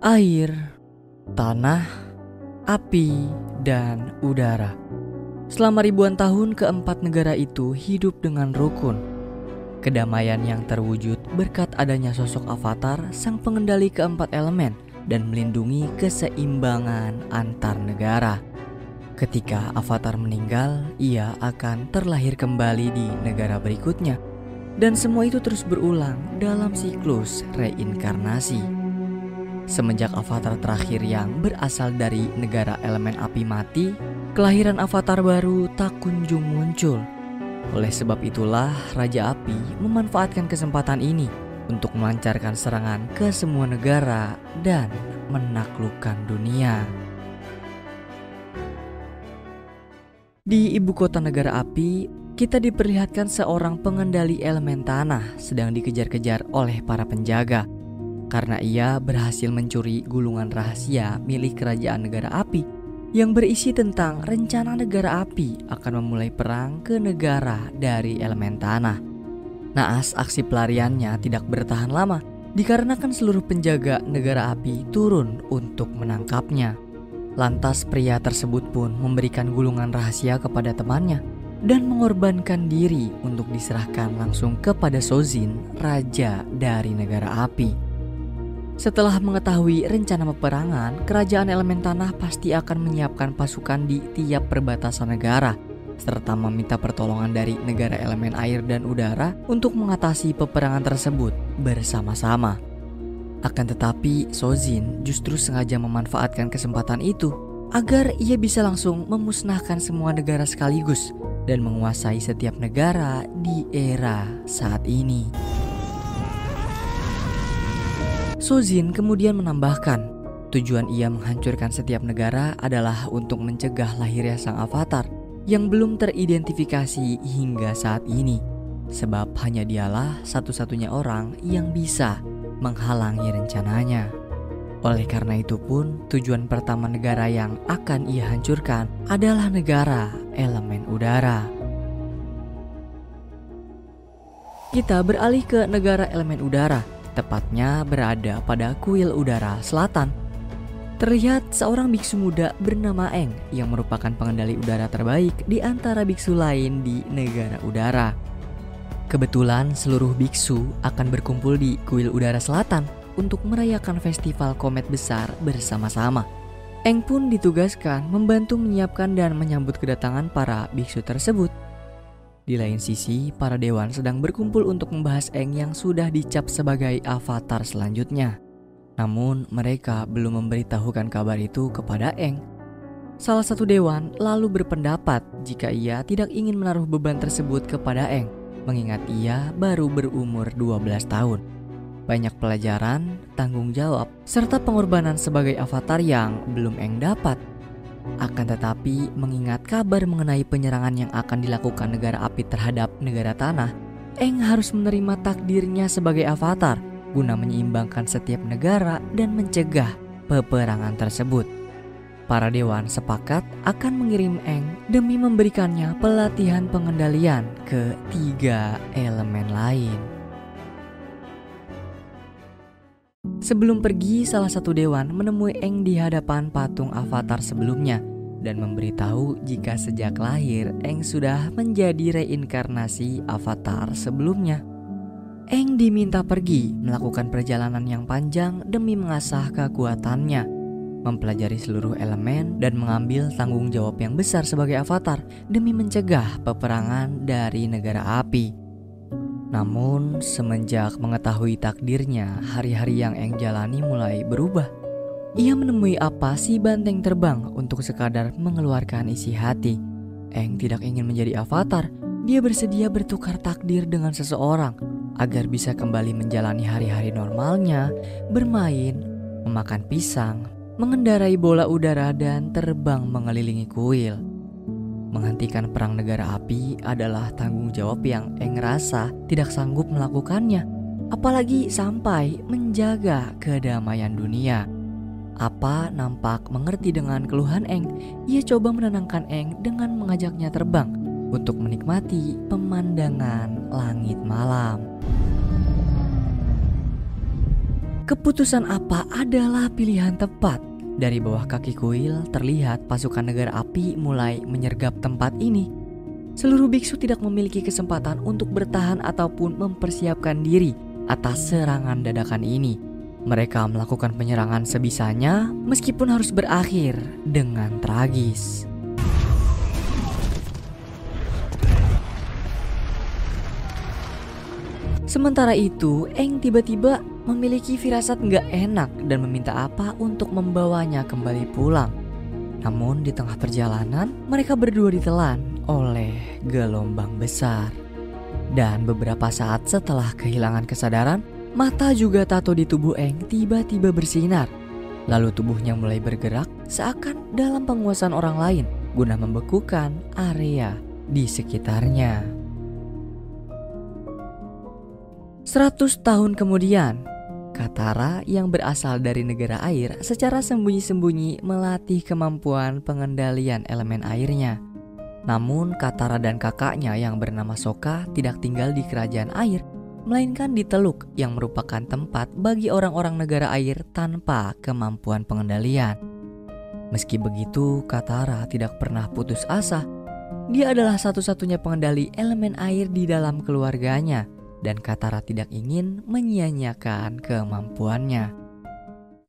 Air, tanah, api, dan udara. Selama ribuan tahun, keempat negara itu hidup dengan rukun. Kedamaian yang terwujud berkat adanya sosok Avatar, sang pengendali keempat elemen, dan melindungi keseimbangan antar negara. Ketika Avatar meninggal, ia akan terlahir kembali di negara berikutnya. Dan semua itu terus berulang dalam siklus reinkarnasi. Semenjak Avatar terakhir yang berasal dari negara elemen api mati, kelahiran Avatar baru tak kunjung muncul. Oleh sebab itulah Raja Api memanfaatkan kesempatan ini untuk melancarkan serangan ke semua negara dan menaklukkan dunia. Di ibu kota negara api, kita diperlihatkan seorang pengendali elemen tanah sedang dikejar-kejar oleh para penjaga. Karena ia berhasil mencuri gulungan rahasia milik kerajaan negara api yang berisi tentang rencana negara api akan memulai perang ke negara dari elemen tanah. Naas aksi pelariannya tidak bertahan lama dikarenakan seluruh penjaga negara api turun untuk menangkapnya. Lantas pria tersebut pun memberikan gulungan rahasia kepada temannya dan mengorbankan diri untuk diserahkan langsung kepada Sozin, raja dari negara api. Setelah mengetahui rencana peperangan, kerajaan elemen tanah pasti akan menyiapkan pasukan di tiap perbatasan negara, serta meminta pertolongan dari negara elemen air dan udara untuk mengatasi peperangan tersebut bersama-sama. Akan tetapi, Sozin justru sengaja memanfaatkan kesempatan itu agar ia bisa langsung memusnahkan semua negara sekaligus dan menguasai setiap negara di era saat ini. Sozin kemudian menambahkan, tujuan ia menghancurkan setiap negara adalah untuk mencegah lahirnya sang Avatar yang belum teridentifikasi hingga saat ini, sebab hanya dialah satu-satunya orang yang bisa menghalangi rencananya. Oleh karena itu pun, tujuan pertama negara yang akan ia hancurkan adalah negara elemen udara. Kita beralih ke negara elemen udara, tepatnya berada pada kuil udara selatan. Terlihat seorang biksu muda bernama Eng yang merupakan pengendali udara terbaik di antara biksu lain di negara udara. Kebetulan seluruh biksu akan berkumpul di kuil udara selatan untuk merayakan festival komet besar bersama-sama. Eng pun ditugaskan membantu menyiapkan dan menyambut kedatangan para biksu tersebut. Di lain sisi, para dewan sedang berkumpul untuk membahas Eng yang sudah dicap sebagai Avatar selanjutnya. Namun mereka belum memberitahukan kabar itu kepada Eng. Salah satu dewan lalu berpendapat jika ia tidak ingin menaruh beban tersebut kepada Eng, mengingat ia baru berumur 12 tahun. Banyak pelajaran, tanggung jawab, serta pengorbanan sebagai Avatar yang belum Eng dapat. Akan tetapi, mengingat kabar mengenai penyerangan yang akan dilakukan negara api terhadap negara tanah, Eng harus menerima takdirnya sebagai Avatar guna menyeimbangkan setiap negara dan mencegah peperangan tersebut. Para dewan sepakat akan mengirim Eng demi memberikannya pelatihan pengendalian ke 3 elemen lain. Sebelum pergi, salah satu dewan menemui Eng di hadapan patung Avatar sebelumnya dan memberitahu jika sejak lahir Eng sudah menjadi reinkarnasi Avatar sebelumnya. Eng diminta pergi melakukan perjalanan yang panjang demi mengasah kekuatannya, mempelajari seluruh elemen dan mengambil tanggung jawab yang besar sebagai Avatar demi mencegah peperangan dari negara api. Namun semenjak mengetahui takdirnya, hari-hari yang Eng jalani mulai berubah. Ia menemui apa si banteng terbang untuk sekadar mengeluarkan isi hati. Eng tidak ingin menjadi Avatar. Dia bersedia bertukar takdir dengan seseorang agar bisa kembali menjalani hari-hari normalnya, bermain, memakan pisang, mengendarai bola udara dan terbang mengelilingi kuil. Menghentikan perang negara api adalah tanggung jawab yang Eng rasa tidak sanggup melakukannya, apalagi sampai menjaga kedamaian dunia. Apa nampak mengerti dengan keluhan Eng. Ia coba menenangkan Eng dengan mengajaknya terbang untuk menikmati pemandangan langit malam. Keputusan apa adalah pilihan tepat. Dari bawah kaki kuil terlihat pasukan negara api mulai menyergap tempat ini. Seluruh biksu tidak memiliki kesempatan untuk bertahan ataupun mempersiapkan diri atas serangan dadakan ini. Mereka melakukan penyerangan sebisanya meskipun harus berakhir dengan tragis. Sementara itu, Eng tiba-tiba memiliki firasat nggak enak dan meminta apa untuk membawanya kembali pulang. Namun di tengah perjalanan, mereka berdua ditelan oleh gelombang besar. Dan beberapa saat setelah kehilangan kesadaran, mata juga tato di tubuh Eng tiba-tiba bersinar. Lalu tubuhnya mulai bergerak seakan dalam penguasaan orang lain guna membekukan area di sekitarnya. 100 tahun kemudian, Katara yang berasal dari negara air secara sembunyi-sembunyi melatih kemampuan pengendalian elemen airnya. Namun Katara dan kakaknya yang bernama Sokka tidak tinggal di kerajaan air, melainkan di Teluk yang merupakan tempat bagi orang-orang negara air tanpa kemampuan pengendalian. Meski begitu, Katara tidak pernah putus asa. Dia adalah satu-satunya pengendali elemen air di dalam keluarganya. Dan Katara tidak ingin menyia-nyiakan kemampuannya.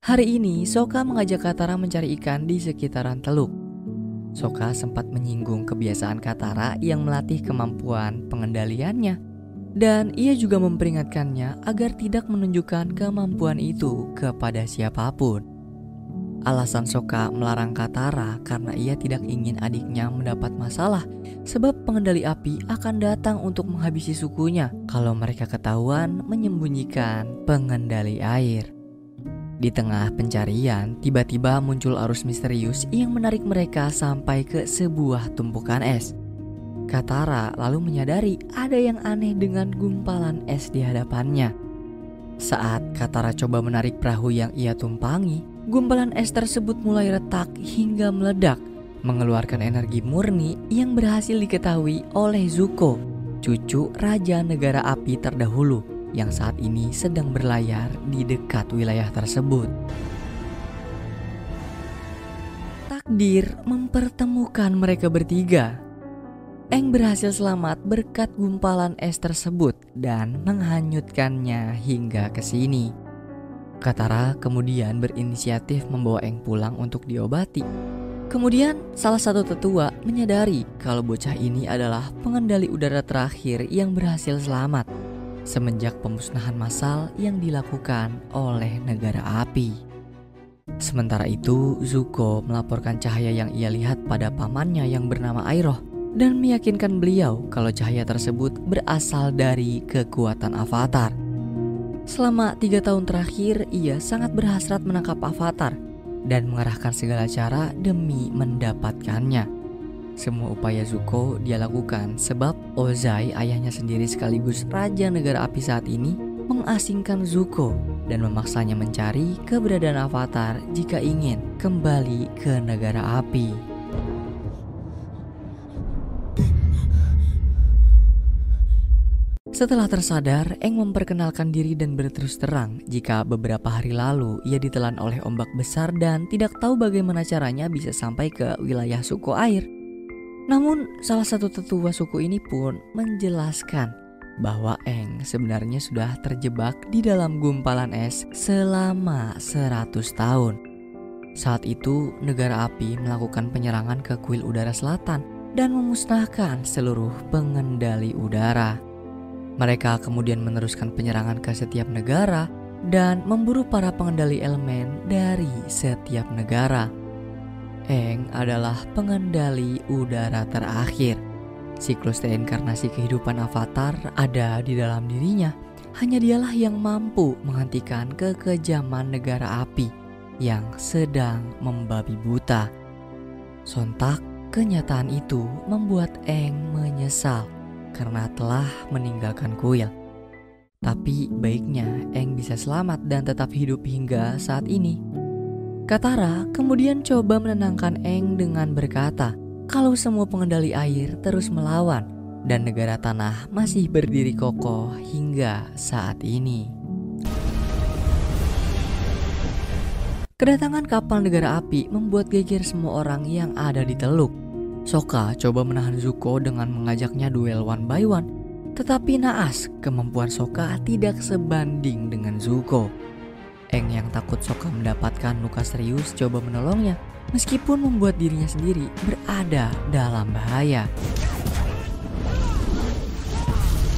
Hari ini Sokka mengajak Katara mencari ikan di sekitaran teluk. Sokka sempat menyinggung kebiasaan Katara yang melatih kemampuan pengendaliannya. Dan ia juga memperingatkannya agar tidak menunjukkan kemampuan itu kepada siapapun. Alasan Sokka melarang Katara karena ia tidak ingin adiknya mendapat masalah, sebab pengendali api akan datang untuk menghabisi sukunya kalau mereka ketahuan menyembunyikan pengendali air. Di tengah pencarian, tiba-tiba muncul arus misterius yang menarik mereka sampai ke sebuah tumpukan es. Katara lalu menyadari ada yang aneh dengan gumpalan es di hadapannya. Saat Katara coba menarik perahu yang ia tumpangi, gumpalan es tersebut mulai retak hingga meledak, mengeluarkan energi murni yang berhasil diketahui oleh Zuko, cucu Raja Negara Api terdahulu yang saat ini sedang berlayar di dekat wilayah tersebut. Takdir mempertemukan mereka bertiga. Eng berhasil selamat berkat gumpalan es tersebut dan menghanyutkannya hingga ke sini. Katara kemudian berinisiatif membawa Eng pulang untuk diobati. Kemudian salah satu tetua menyadari kalau bocah ini adalah pengendali udara terakhir yang berhasil selamat semenjak pemusnahan massal yang dilakukan oleh negara api. Sementara itu, Zuko melaporkan cahaya yang ia lihat pada pamannya yang bernama Iroh dan meyakinkan beliau kalau cahaya tersebut berasal dari kekuatan Avatar. Selama 3 tahun terakhir, ia sangat berhasrat menangkap Avatar dan mengerahkan segala cara demi mendapatkannya. Semua upaya Zuko dia lakukan sebab Ozai, ayahnya sendiri sekaligus Raja Negara Api saat ini, mengasingkan Zuko dan memaksanya mencari keberadaan Avatar jika ingin kembali ke Negara Api. Setelah tersadar, Eng memperkenalkan diri dan berterus terang jika beberapa hari lalu ia ditelan oleh ombak besar dan tidak tahu bagaimana caranya bisa sampai ke wilayah suku air. Namun salah satu tetua suku ini pun menjelaskan bahwa Eng sebenarnya sudah terjebak di dalam gumpalan es selama 100 tahun. Saat itu negara api melakukan penyerangan ke kuil udara selatan dan memusnahkan seluruh pengendali udara. Mereka kemudian meneruskan penyerangan ke setiap negara dan memburu para pengendali elemen dari setiap negara. Eng adalah pengendali udara terakhir. Siklus reinkarnasi kehidupan Avatar ada di dalam dirinya. Hanya dialah yang mampu menghentikan kekejaman negara api yang sedang membabi buta. Sontak, kenyataan itu membuat Eng menyesal karena telah meninggalkan kuil. Tapi baiknya Eng bisa selamat dan tetap hidup hingga saat ini. Katara kemudian coba menenangkan Eng dengan berkata kalau semua pengendali air terus melawan dan negara tanah masih berdiri kokoh hingga saat ini. Kedatangan kapal negara api membuat geger semua orang yang ada di Teluk. Sokka coba menahan Zuko dengan mengajaknya duel one by one. Tetapi naas, kemampuan Sokka tidak sebanding dengan Zuko. Aang yang takut Sokka mendapatkan luka serius coba menolongnya, meskipun membuat dirinya sendiri berada dalam bahaya.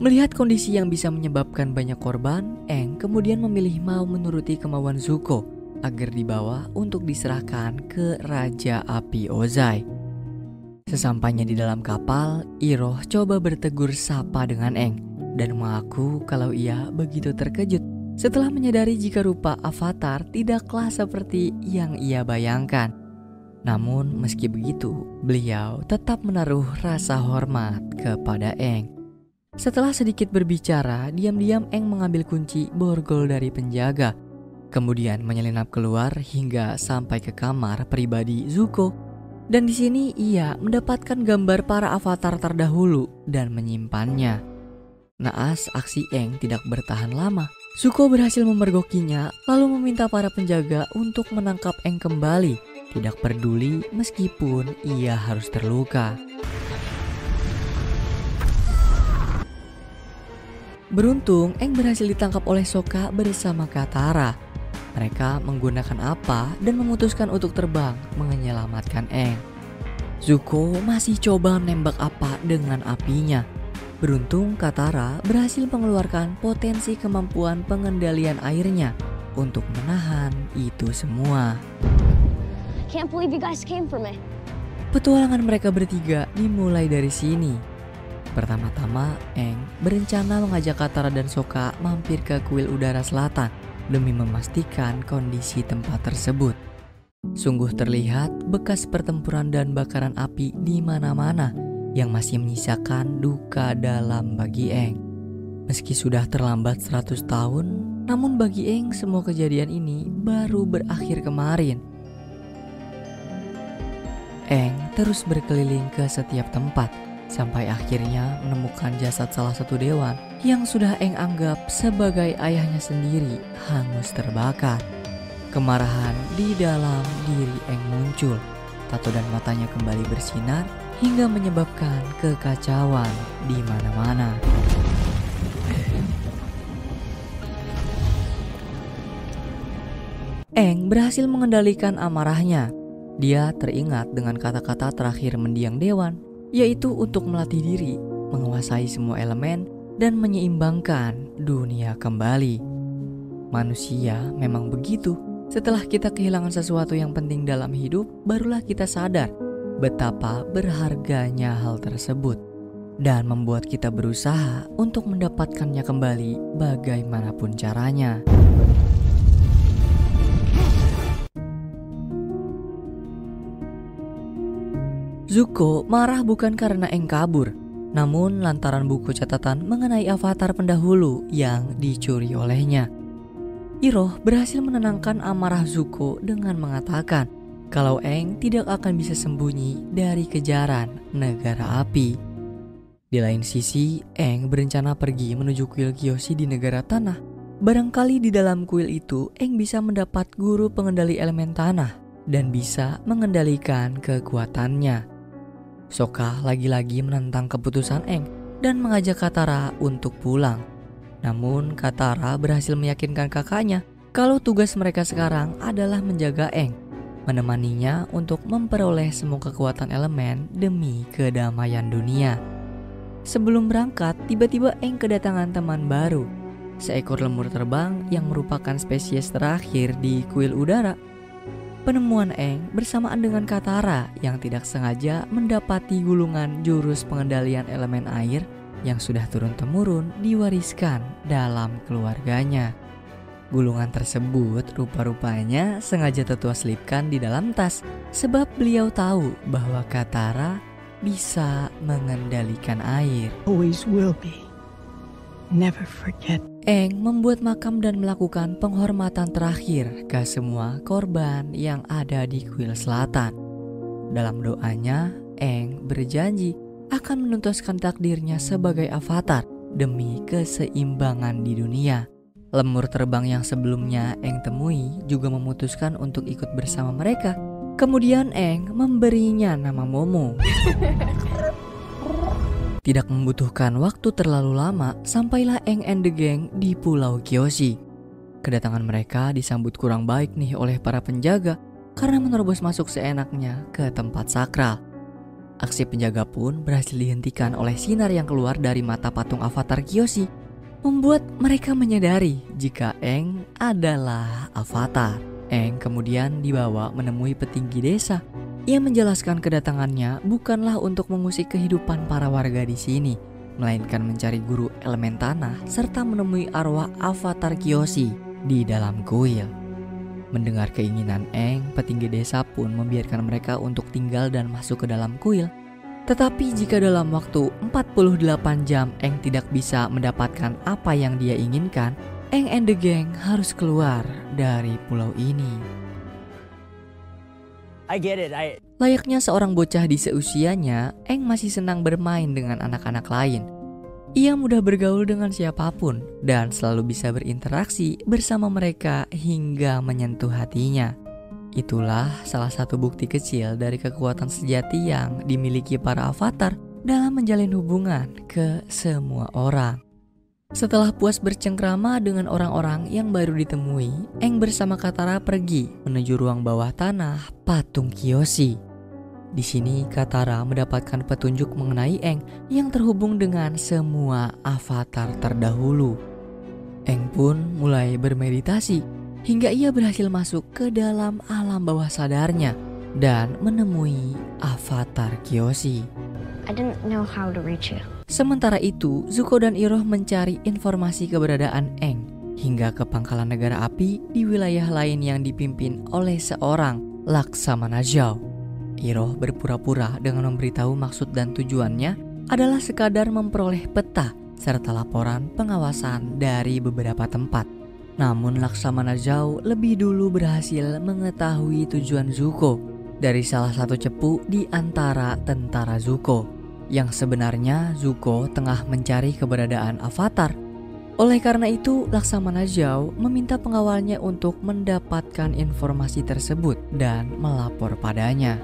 Melihat kondisi yang bisa menyebabkan banyak korban, Aang kemudian memilih mau menuruti kemauan Zuko agar dibawa untuk diserahkan ke Raja Api Ozai. Sesampainya di dalam kapal, Iroh coba bertegur sapa dengan Aang dan mengaku kalau ia begitu terkejut setelah menyadari jika rupa Avatar tidaklah seperti yang ia bayangkan. Namun meski begitu, beliau tetap menaruh rasa hormat kepada Aang. Setelah sedikit berbicara, diam-diam Aang mengambil kunci borgol dari penjaga, kemudian menyelinap keluar hingga sampai ke kamar pribadi Zuko. Dan di sini ia mendapatkan gambar para avatar terdahulu dan menyimpannya. Naas, aksi Aang tidak bertahan lama. Zuko berhasil memergokinya, lalu meminta para penjaga untuk menangkap Aang kembali, tidak peduli meskipun ia harus terluka. Beruntung, Aang berhasil ditangkap oleh Sokka bersama Katara. Mereka menggunakan apa dan memutuskan untuk terbang menyelamatkan Aang. Zuko masih coba menembak apa dengan apinya. Beruntung Katara berhasil mengeluarkan potensi kemampuan pengendalian airnya untuk menahan itu semua. Can't believe you guys came for me. Petualangan mereka bertiga dimulai dari sini. Pertama-tama, Aang berencana mengajak Katara dan Sokka mampir ke kuil udara selatan demi memastikan kondisi tempat tersebut. Sungguh terlihat bekas pertempuran dan bakaran api di mana-mana yang masih menyisakan duka dalam bagi Aang. Meski sudah terlambat 100 tahun, namun bagi Aang semua kejadian ini baru berakhir kemarin. Aang terus berkeliling ke setiap tempat, sampai akhirnya menemukan jasad salah satu dewan yang sudah Aang anggap sebagai ayahnya sendiri hangus terbakar. Kemarahan di dalam diri Aang muncul, tato dan matanya kembali bersinar hingga menyebabkan kekacauan di mana-mana. Aang berhasil mengendalikan amarahnya. Dia teringat dengan kata-kata terakhir mendiang dewan, yaitu untuk melatih diri, menguasai semua elemen, dan menyeimbangkan dunia kembali. Manusia memang begitu. Setelah kita kehilangan sesuatu yang penting dalam hidup, barulah kita sadar betapa berharganya hal tersebut, dan membuat kita berusaha untuk mendapatkannya kembali bagaimanapun caranya. Zuko marah bukan karena Aang kabur, namun lantaran buku catatan mengenai avatar pendahulu yang dicuri olehnya. Iroh berhasil menenangkan amarah Zuko dengan mengatakan kalau Aang tidak akan bisa sembunyi dari kejaran negara api. Di lain sisi, Aang berencana pergi menuju kuil Kyoshi di negara tanah. Barangkali di dalam kuil itu Aang bisa mendapat guru pengendali elemen tanah dan bisa mengendalikan kekuatannya. Sokka lagi-lagi menentang keputusan Aang dan mengajak Katara untuk pulang. Namun Katara berhasil meyakinkan kakaknya kalau tugas mereka sekarang adalah menjaga Aang, menemaninya untuk memperoleh semua kekuatan elemen demi kedamaian dunia. Sebelum berangkat, tiba-tiba Aang kedatangan teman baru, seekor lemur terbang yang merupakan spesies terakhir di kuil udara. Penemuan Aang bersamaan dengan Katara yang tidak sengaja mendapati gulungan jurus pengendalian elemen air yang sudah turun-temurun diwariskan dalam keluarganya. Gulungan tersebut rupa-rupanya sengaja tetua selipkan di dalam tas sebab beliau tahu bahwa Katara bisa mengendalikan air. Always will be. Never forget. Aang membuat makam dan melakukan penghormatan terakhir ke semua korban yang ada di kuil selatan. Dalam doanya, Aang berjanji akan menuntaskan takdirnya sebagai avatar demi keseimbangan di dunia. Lemur terbang yang sebelumnya Aang temui juga memutuskan untuk ikut bersama mereka. Kemudian Aang memberinya nama Momo. Tidak membutuhkan waktu terlalu lama, sampailah Aang and the Gang di Pulau Kyoshi. Kedatangan mereka disambut kurang baik nih oleh para penjaga karena menerobos masuk seenaknya ke tempat sakral. Aksi penjaga pun berhasil dihentikan oleh sinar yang keluar dari mata patung avatar Kyoshi, membuat mereka menyadari jika Aang adalah avatar. Aang kemudian dibawa menemui petinggi desa. Ia menjelaskan kedatangannya bukanlah untuk mengusik kehidupan para warga di sini, melainkan mencari guru elemen tanah serta menemui arwah avatar Kyoshi di dalam kuil. Mendengar keinginan Aang, petinggi desa pun membiarkan mereka untuk tinggal dan masuk ke dalam kuil. Tetapi jika dalam waktu 48 jam Aang tidak bisa mendapatkan apa yang dia inginkan, Aang and the Gang harus keluar dari pulau ini. I get it. Layaknya seorang bocah di seusianya, Aang masih senang bermain dengan anak-anak lain. Ia mudah bergaul dengan siapapun dan selalu bisa berinteraksi bersama mereka hingga menyentuh hatinya. Itulah salah satu bukti kecil dari kekuatan sejati yang dimiliki para avatar dalam menjalin hubungan ke semua orang. Setelah puas bercengkrama dengan orang-orang yang baru ditemui, Aang bersama Katara pergi menuju ruang bawah tanah patung Kyoshi. Di sini Katara mendapatkan petunjuk mengenai Aang yang terhubung dengan semua avatar terdahulu. Aang pun mulai bermeditasi hingga ia berhasil masuk ke dalam alam bawah sadarnya dan menemui avatar Kyoshi. I didn't know how to reach you. Sementara itu, Zuko dan Iroh mencari informasi keberadaan Aang hingga ke pangkalan negara api di wilayah lain yang dipimpin oleh seorang Laksamana Zhao. Iroh berpura-pura dengan memberitahu maksud dan tujuannya adalah sekadar memperoleh peta serta laporan pengawasan dari beberapa tempat. Namun Laksamana Zhao lebih dulu berhasil mengetahui tujuan Zuko dari salah satu cepu di antara tentara Zuko, yang sebenarnya Zuko tengah mencari keberadaan avatar. Oleh karena itu, Laksamana Zhao meminta pengawalnya untuk mendapatkan informasi tersebut dan melapor padanya.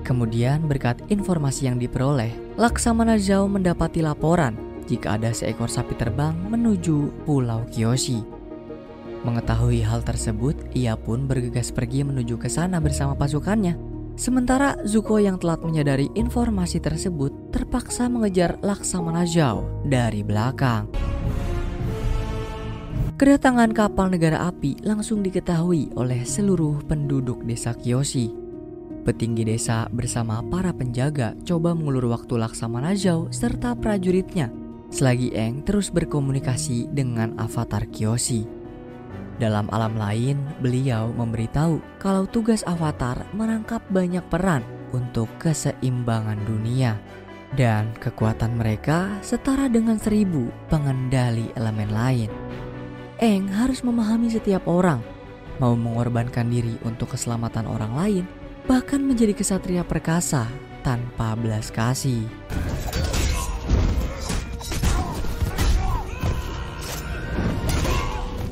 Kemudian berkat informasi yang diperoleh, Laksamana Zhao mendapati laporan jika ada seekor sapi terbang menuju Pulau Kyoshi. Mengetahui hal tersebut, ia pun bergegas pergi menuju ke sana bersama pasukannya. Sementara Zuko yang telat menyadari informasi tersebut terpaksa mengejar Laksamana Zhao dari belakang. Kedatangan kapal negara api langsung diketahui oleh seluruh penduduk desa Kyoshi. Petinggi desa bersama para penjaga coba mengulur waktu Laksamana Zhao serta prajuritnya selagi Aang terus berkomunikasi dengan avatar Kyoshi. Dalam alam lain, beliau memberitahu kalau tugas avatar merangkap banyak peran untuk keseimbangan dunia. Dan kekuatan mereka setara dengan 1000 pengendali elemen lain. Aang harus memahami setiap orang, mau mengorbankan diri untuk keselamatan orang lain, bahkan menjadi kesatria perkasa tanpa belas kasih.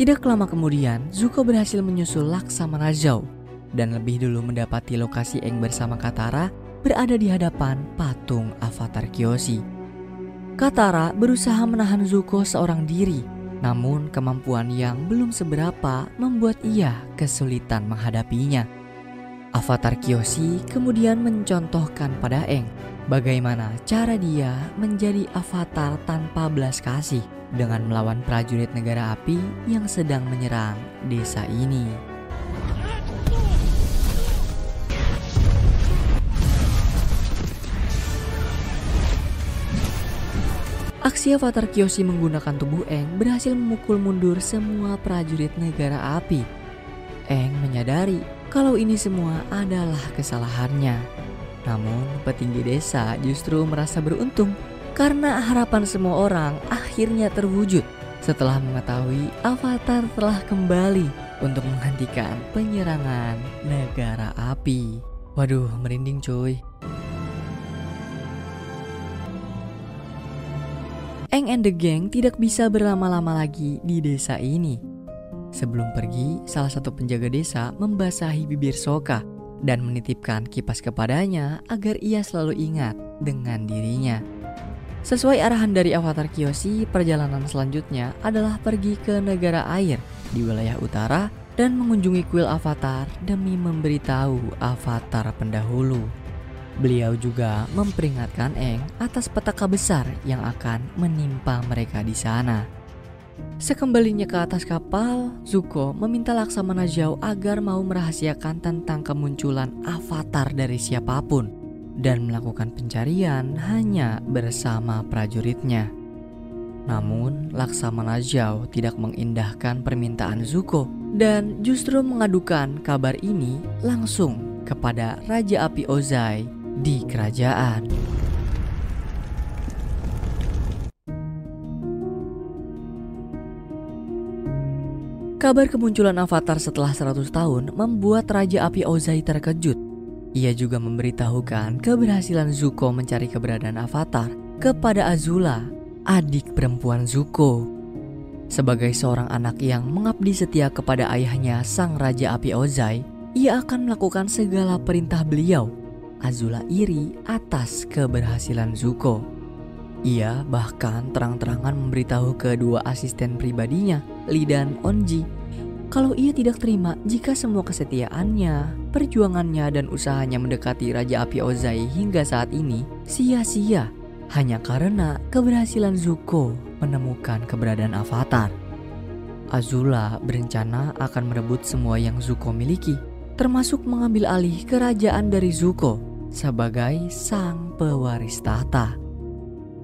Tidak lama kemudian, Zuko berhasil menyusul Laksamana Zhao dan lebih dulu mendapati lokasi Aang bersama Katara berada di hadapan patung avatar Kyoshi. Katara berusaha menahan Zuko seorang diri, namun kemampuan yang belum seberapa membuat ia kesulitan menghadapinya. Avatar Kyoshi kemudian mencontohkan pada Aang bagaimana cara dia menjadi avatar tanpa belas kasih dengan melawan prajurit negara api yang sedang menyerang desa ini. Aksi avatar Kyoshi menggunakan tubuh Aang berhasil memukul mundur semua prajurit negara api. Aang menyadari kalau ini semua adalah kesalahannya. Namun petinggi desa justru merasa beruntung karena harapan semua orang akhirnya terwujud setelah mengetahui avatar telah kembali untuk menghentikan penyerangan negara api. Waduh, merinding cuy. Aang and the gang tidak bisa berlama-lama lagi di desa ini. Sebelum pergi, salah satu penjaga desa membasahi bibir Sokka dan menitipkan kipas kepadanya agar ia selalu ingat dengan dirinya. Sesuai arahan dari Avatar Kyoshi, perjalanan selanjutnya adalah pergi ke negara air di wilayah utara dan mengunjungi kuil Avatar demi memberitahu Avatar pendahulu. Beliau juga memperingatkan Aang atas petaka besar yang akan menimpa mereka di sana. Sekembalinya ke atas kapal, Zuko meminta Laksamana Zhao agar mau merahasiakan tentang kemunculan Avatar dari siapapun dan melakukan pencarian hanya bersama prajuritnya. Namun, Laksamana Zhao tidak mengindahkan permintaan Zuko dan justru mengadukan kabar ini langsung kepada Raja Api Ozai di kerajaan. Kabar kemunculan Avatar setelah 100 tahun membuat Raja Api Ozai terkejut. Ia juga memberitahukan keberhasilan Zuko mencari keberadaan Avatar kepada Azula, adik perempuan Zuko. Sebagai seorang anak yang mengabdi setia kepada ayahnya sang Raja Api Ozai, ia akan melakukan segala perintah beliau. Azula iri atas keberhasilan Zuko. Ia bahkan terang-terangan memberitahu kedua asisten pribadinya, Lee dan Onji, kalau ia tidak terima jika semua kesetiaannya, perjuangannya dan usahanya mendekati Raja Api Ozai hingga saat ini sia-sia hanya karena keberhasilan Zuko menemukan keberadaan Avatar. Azula berencana akan merebut semua yang Zuko miliki, termasuk mengambil alih kerajaan dari Zuko sebagai sang pewaris tahta.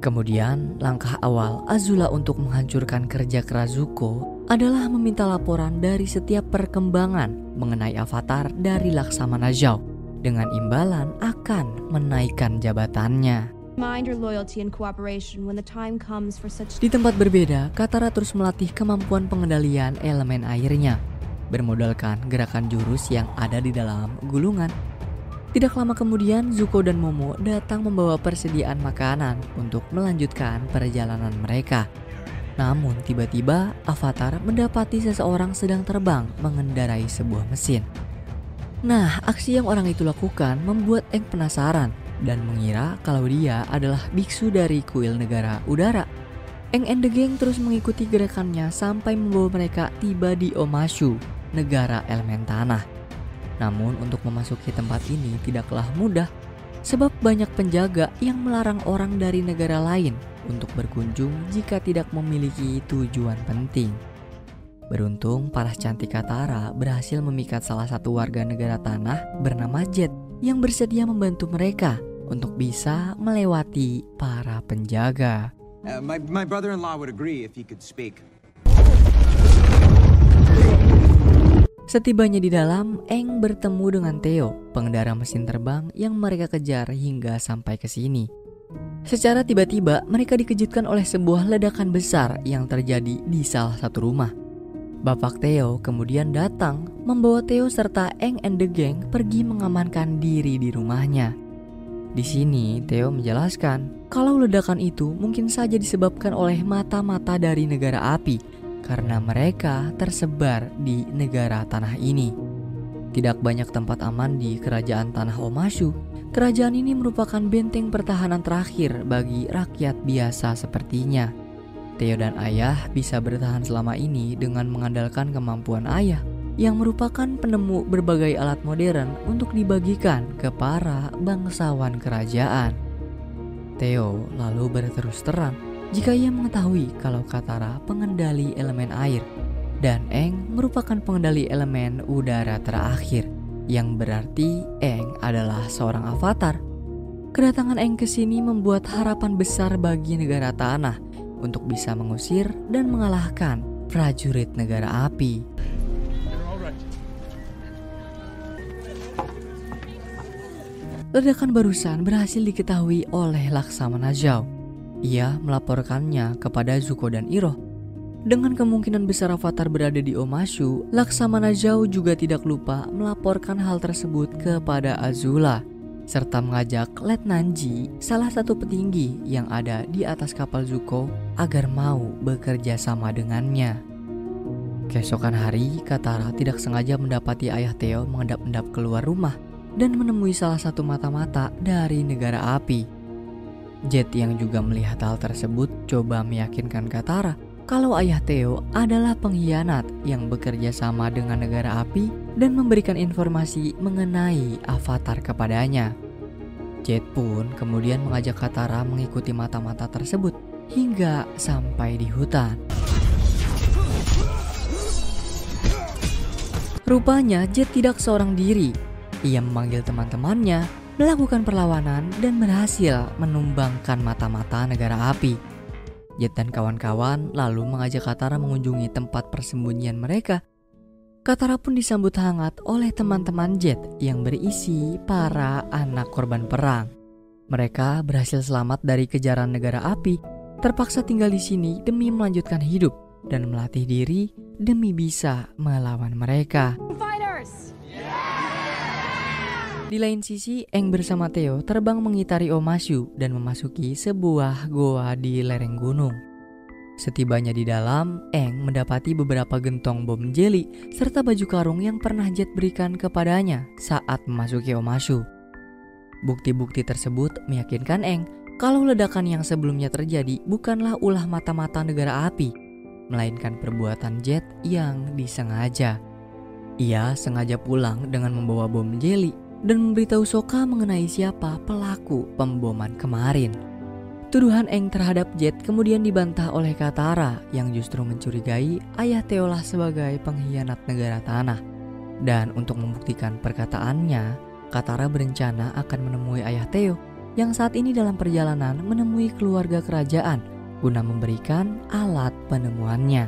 Kemudian langkah awal Azula untuk menghancurkan kerja keras Zuko adalah meminta laporan dari setiap perkembangan mengenai Avatar dari Laksamana Zhao dengan imbalan akan menaikkan jabatannya. Di tempat berbeda, Katara terus melatih kemampuan pengendalian elemen airnya bermodalkan gerakan jurus yang ada di dalam gulungan. Tidak lama kemudian, Zuko dan Momo datang membawa persediaan makanan untuk melanjutkan perjalanan mereka. Namun tiba-tiba Avatar mendapati seseorang sedang terbang mengendarai sebuah mesin. Nah, aksi yang orang itu lakukan membuat Aang penasaran dan mengira kalau dia adalah biksu dari kuil negara udara. Aang and the gang terus mengikuti gerakannya sampai membawa mereka tiba di Omashu, negara elemen tanah. Namun untuk memasuki tempat ini tidaklah mudah, sebab banyak penjaga yang melarang orang dari negara lain untuk berkunjung jika tidak memiliki tujuan penting. Beruntung paras cantik Katara berhasil memikat salah satu warga negara tanah bernama Jet yang bersedia membantu mereka untuk bisa melewati para penjaga. My brother-in-law would agree if he could speak. Setibanya di dalam, Aang bertemu dengan Theo, pengendara mesin terbang yang mereka kejar hingga sampai ke sini. Secara tiba-tiba, mereka dikejutkan oleh sebuah ledakan besar yang terjadi di salah satu rumah. Bapak Theo kemudian datang, membawa Theo serta Aang and the gang pergi mengamankan diri di rumahnya. Di sini, Theo menjelaskan kalau ledakan itu mungkin saja disebabkan oleh mata-mata dari negara api, karena mereka tersebar di negara tanah ini. Tidak banyak tempat aman di kerajaan tanah Omashu. Kerajaan ini merupakan benteng pertahanan terakhir bagi rakyat biasa sepertinya. Theo dan ayah bisa bertahan selama ini dengan mengandalkan kemampuan ayah yang merupakan penemu berbagai alat modern untuk dibagikan ke para bangsawan kerajaan. Theo lalu berterus terang jika ia mengetahui kalau Katara pengendali elemen air dan Aang merupakan pengendali elemen udara terakhir, yang berarti Aang adalah seorang avatar. Kedatangan Aang ke sini membuat harapan besar bagi negara tanah untuk bisa mengusir dan mengalahkan prajurit negara api. Ledakan barusan berhasil diketahui oleh Laksamana Zhao. Ia melaporkannya kepada Zuko dan Iroh. Dengan kemungkinan besar Avatar berada di Omashu, Laksamana Zhao juga tidak lupa melaporkan hal tersebut kepada Azula. serta mengajak Letnan Ji, salah satu petinggi yang ada di atas kapal Zuko, agar mau bekerja sama dengannya. Keesokan hari, Katara tidak sengaja mendapati ayah Theo mengendap-endap keluar rumah dan menemui salah satu mata-mata dari negara api. Jet yang juga melihat hal tersebut coba meyakinkan Katara kalau ayah Theo adalah pengkhianat yang bekerja sama dengan negara api dan memberikan informasi mengenai Avatar kepadanya. Jet pun kemudian mengajak Katara mengikuti mata-mata tersebut hingga sampai di hutan. Rupanya Jet tidak seorang diri. Ia memanggil teman-temannya, melakukan perlawanan dan berhasil menumbangkan mata-mata negara api. Jet dan kawan-kawan lalu mengajak Katara mengunjungi tempat persembunyian mereka. Katara pun disambut hangat oleh teman-teman Jet yang berisi para anak korban perang. Mereka berhasil selamat dari kejaran negara api, terpaksa tinggal di sini demi melanjutkan hidup dan melatih diri demi bisa melawan mereka. Di lain sisi, Aang bersama Theo terbang mengitari Omashu dan memasuki sebuah goa di lereng gunung. Setibanya di dalam, Aang mendapati beberapa gentong bom jeli serta baju karung yang pernah Jet berikan kepadanya saat memasuki Omashu. Bukti-bukti tersebut meyakinkan Aang kalau ledakan yang sebelumnya terjadi bukanlah ulah mata-mata negara api, melainkan perbuatan Jet yang disengaja. Ia sengaja pulang dengan membawa bom jeli dan memberitahu Sokka mengenai siapa pelaku pemboman kemarin. Tuduhan Aang terhadap Jet kemudian dibantah oleh Katara yang justru mencurigai ayah Theo lah sebagai pengkhianat negara tanah. Dan untuk membuktikan perkataannya, Katara berencana akan menemui ayah Theo yang saat ini dalam perjalanan menemui keluarga kerajaan guna memberikan alat penemuannya.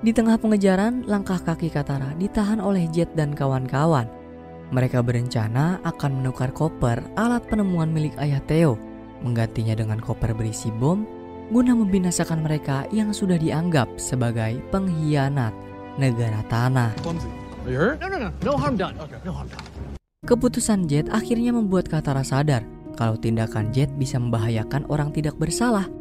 Di tengah pengejaran, langkah kaki Katara ditahan oleh Jet dan kawan-kawan. Mereka berencana akan menukar koper alat penemuan milik ayah Theo, menggantinya dengan koper berisi bom, guna membinasakan mereka yang sudah dianggap sebagai pengkhianat negara tanah. Keputusan Jet akhirnya membuat Katara sadar kalau tindakan Jet bisa membahayakan orang tidak bersalah.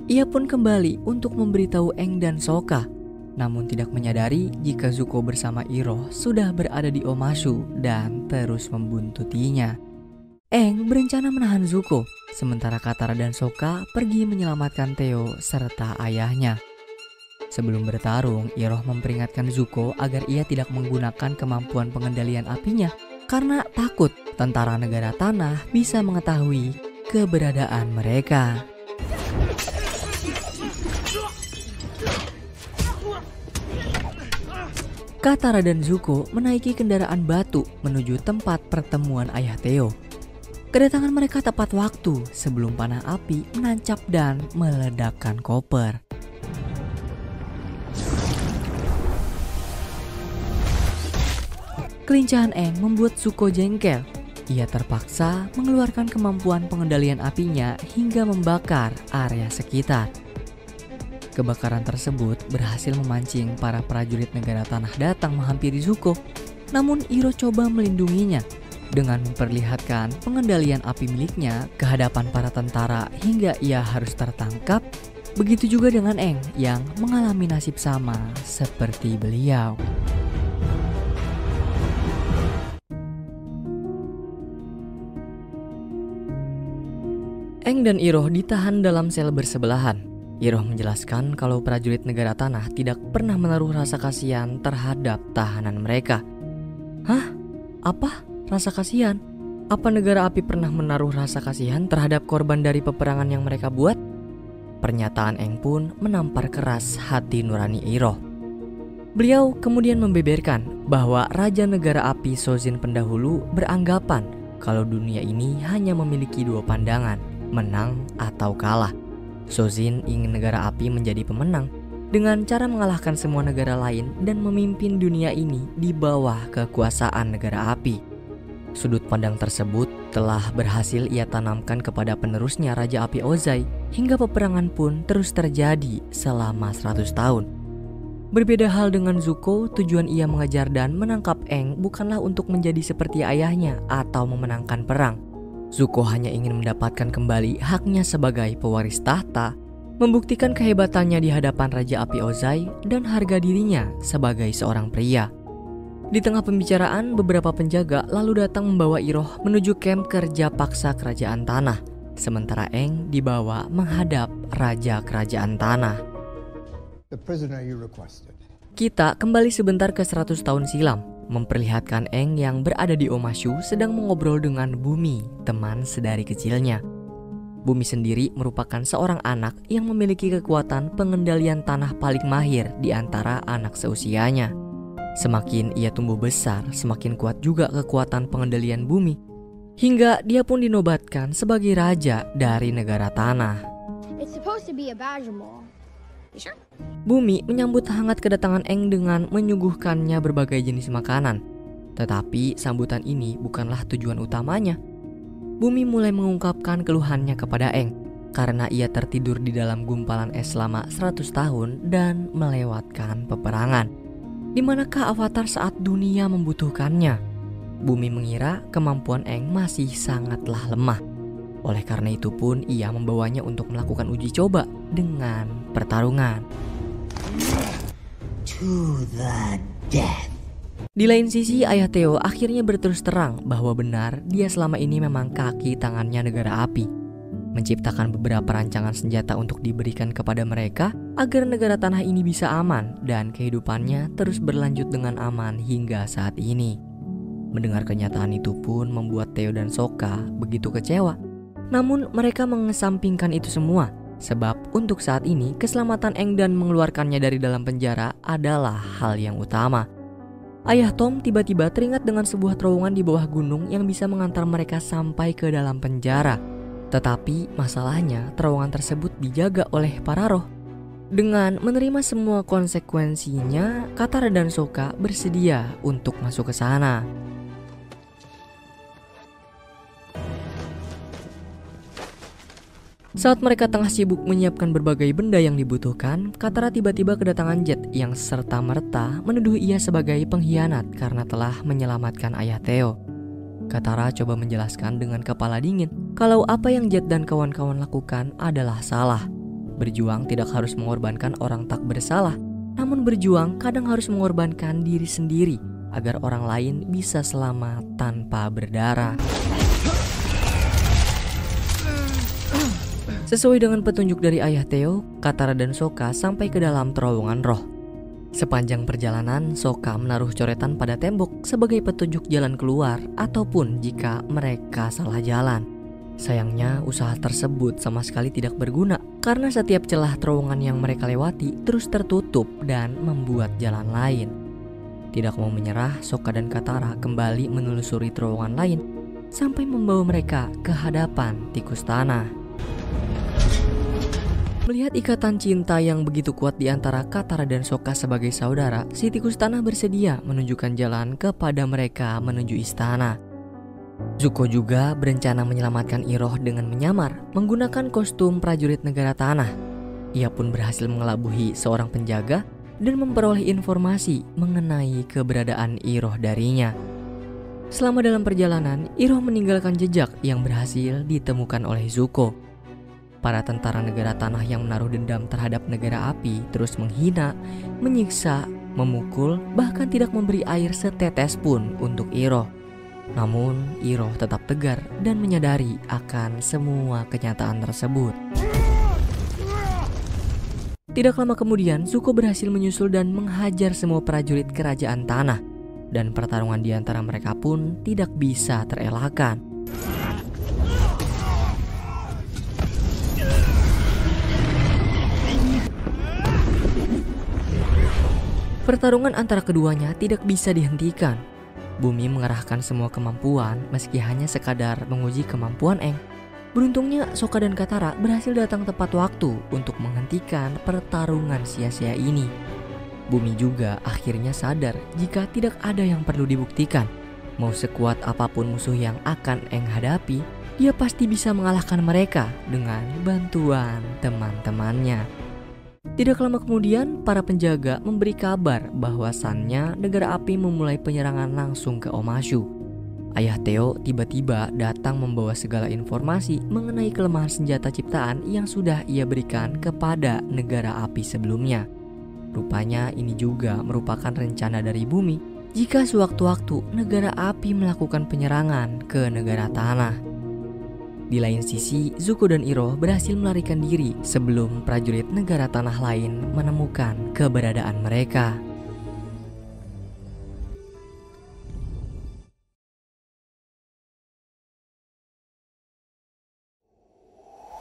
Ia pun kembali untuk memberitahu Aang dan Sokka, namun tidak menyadari jika Zuko bersama Iroh sudah berada di Omashu dan terus membuntutinya. Aang berencana menahan Zuko, sementara Katara dan Sokka pergi menyelamatkan Theo serta ayahnya. Sebelum bertarung, Iroh memperingatkan Zuko agar ia tidak menggunakan kemampuan pengendalian apinya karena takut tentara negara tanah bisa mengetahui keberadaan mereka. Katara dan Zuko menaiki kendaraan batu menuju tempat pertemuan ayah Theo. Kedatangan mereka tepat waktu sebelum panah api menancap dan meledakkan koper. Kelincahan Aang membuat Zuko jengkel. Ia terpaksa mengeluarkan kemampuan pengendalian apinya hingga membakar area sekitar. Kebakaran tersebut berhasil memancing para prajurit negara tanah datang menghampiri Zuko. Namun Iroh coba melindunginya dengan memperlihatkan pengendalian api miliknya ke hadapan para tentara hingga ia harus tertangkap. Begitu juga dengan Aang yang mengalami nasib sama seperti beliau. Aang dan Iroh ditahan dalam sel bersebelahan. Iroh menjelaskan kalau prajurit negara tanah tidak pernah menaruh rasa kasihan terhadap tahanan mereka. Hah? Apa? Rasa kasihan? Apa negara api pernah menaruh rasa kasihan terhadap korban dari peperangan yang mereka buat? Pernyataan Aang pun menampar keras hati nurani Iroh. Beliau kemudian membeberkan bahwa Raja Negara Api Sozin pendahulu beranggapan kalau dunia ini hanya memiliki dua pandangan, menang atau kalah. Sozin ingin negara api menjadi pemenang dengan cara mengalahkan semua negara lain dan memimpin dunia ini di bawah kekuasaan negara api. Sudut pandang tersebut telah berhasil ia tanamkan kepada penerusnya Raja Api Ozai hingga peperangan pun terus terjadi selama 100 tahun. Berbeda hal dengan Zuko, tujuan ia mengejar dan menangkap Aang bukanlah untuk menjadi seperti ayahnya atau memenangkan perang, Zuko hanya ingin mendapatkan kembali haknya sebagai pewaris tahta, membuktikan kehebatannya di hadapan Raja Api Ozai, dan harga dirinya sebagai seorang pria. Di tengah pembicaraan, beberapa penjaga lalu datang membawa Iroh menuju kamp kerja paksa Kerajaan Tanah, sementara Aang dibawa menghadap Raja Kerajaan Tanah. The prisoner you requested. Kita kembali sebentar ke 100 tahun silam, memperlihatkan Aang yang berada di Omashu sedang mengobrol dengan Bumi, teman sedari kecilnya. Bumi sendiri merupakan seorang anak yang memiliki kekuatan pengendalian tanah paling mahir di antara anak seusianya. Semakin ia tumbuh besar, semakin kuat juga kekuatan pengendalian bumi, hingga dia pun dinobatkan sebagai raja dari negara tanah. It's supposed to be a Bajamol. You sure? Bumi menyambut hangat kedatangan Aang dengan menyuguhkannya berbagai jenis makanan. Tetapi sambutan ini bukanlah tujuan utamanya. Bumi mulai mengungkapkan keluhannya kepada Aang karena ia tertidur di dalam gumpalan es selama 100 tahun dan melewatkan peperangan. Di manakah Avatar saat dunia membutuhkannya? Bumi mengira kemampuan Aang masih sangatlah lemah. Oleh karena itu pun ia membawanya untuk melakukan uji coba dengan pertarungan. To the death. Di lain sisi, Ayah Theo akhirnya berterus terang bahwa benar dia selama ini memang kaki tangannya negara api, menciptakan beberapa rancangan senjata untuk diberikan kepada mereka agar negara tanah ini bisa aman dan kehidupannya terus berlanjut dengan aman hingga saat ini. Mendengar kenyataan itu pun membuat Theo dan Sokka begitu kecewa. Namun mereka mengesampingkan itu semua, sebab untuk saat ini keselamatan Aang dan mengeluarkannya dari dalam penjara adalah hal yang utama. Ayah Tom tiba-tiba teringat dengan sebuah terowongan di bawah gunung yang bisa mengantar mereka sampai ke dalam penjara. Tetapi masalahnya terowongan tersebut dijaga oleh para roh. Dengan menerima semua konsekuensinya, Katara dan Sokka bersedia untuk masuk ke sana. Saat mereka tengah sibuk menyiapkan berbagai benda yang dibutuhkan, Katara tiba-tiba kedatangan Jet yang serta-merta menuduh ia sebagai pengkhianat karena telah menyelamatkan Ayah Theo. Katara coba menjelaskan dengan kepala dingin kalau apa yang Jet dan kawan-kawan lakukan adalah salah. Berjuang tidak harus mengorbankan orang tak bersalah, namun berjuang kadang harus mengorbankan diri sendiri agar orang lain bisa selamat tanpa berdarah. Sesuai dengan petunjuk dari Ayah Theo, Katara dan Sokka sampai ke dalam terowongan roh. Sepanjang perjalanan, Sokka menaruh coretan pada tembok sebagai petunjuk jalan keluar ataupun jika mereka salah jalan. Sayangnya usaha tersebut sama sekali tidak berguna karena setiap celah terowongan yang mereka lewati terus tertutup dan membuat jalan lain. Tidak mau menyerah, Sokka dan Katara kembali menelusuri terowongan lain sampai membawa mereka ke hadapan tikus tanah. Melihat ikatan cinta yang begitu kuat di antara Katara dan Sokka sebagai saudara, si tikus tanah bersedia menunjukkan jalan kepada mereka menuju istana. Zuko juga berencana menyelamatkan Iroh dengan menyamar menggunakan kostum prajurit negara tanah. Ia pun berhasil mengelabuhi seorang penjaga dan memperoleh informasi mengenai keberadaan Iroh darinya. Selama dalam perjalanan, Iroh meninggalkan jejak yang berhasil ditemukan oleh Zuko. Para tentara negara tanah yang menaruh dendam terhadap negara api terus menghina, menyiksa, memukul, bahkan tidak memberi air setetes pun untuk Iroh. Namun Iroh tetap tegar dan menyadari akan semua kenyataan tersebut. Tidak lama kemudian, Zuko berhasil menyusul dan menghajar semua prajurit kerajaan tanah, dan pertarungan di antara mereka pun tidak bisa terelakkan. Pertarungan antara keduanya tidak bisa dihentikan. Bumi mengerahkan semua kemampuan meski hanya sekadar menguji kemampuan Aang. Beruntungnya Sokka dan Katara berhasil datang tepat waktu untuk menghentikan pertarungan sia-sia ini. Bumi juga akhirnya sadar jika tidak ada yang perlu dibuktikan. Mau sekuat apapun musuh yang akan Aang hadapi, dia pasti bisa mengalahkan mereka dengan bantuan teman-temannya. Tidak lama kemudian, para penjaga memberi kabar bahwasannya negara api memulai penyerangan langsung ke Omashu. Ayah Theo tiba-tiba datang membawa segala informasi mengenai kelemahan senjata ciptaan yang sudah ia berikan kepada negara api sebelumnya. Rupanya ini juga merupakan rencana dari bumi jika sewaktu-waktu negara api melakukan penyerangan ke negara tanah. Di lain sisi, Zuko dan Iroh berhasil melarikan diri sebelum prajurit negara tanah lain menemukan keberadaan mereka.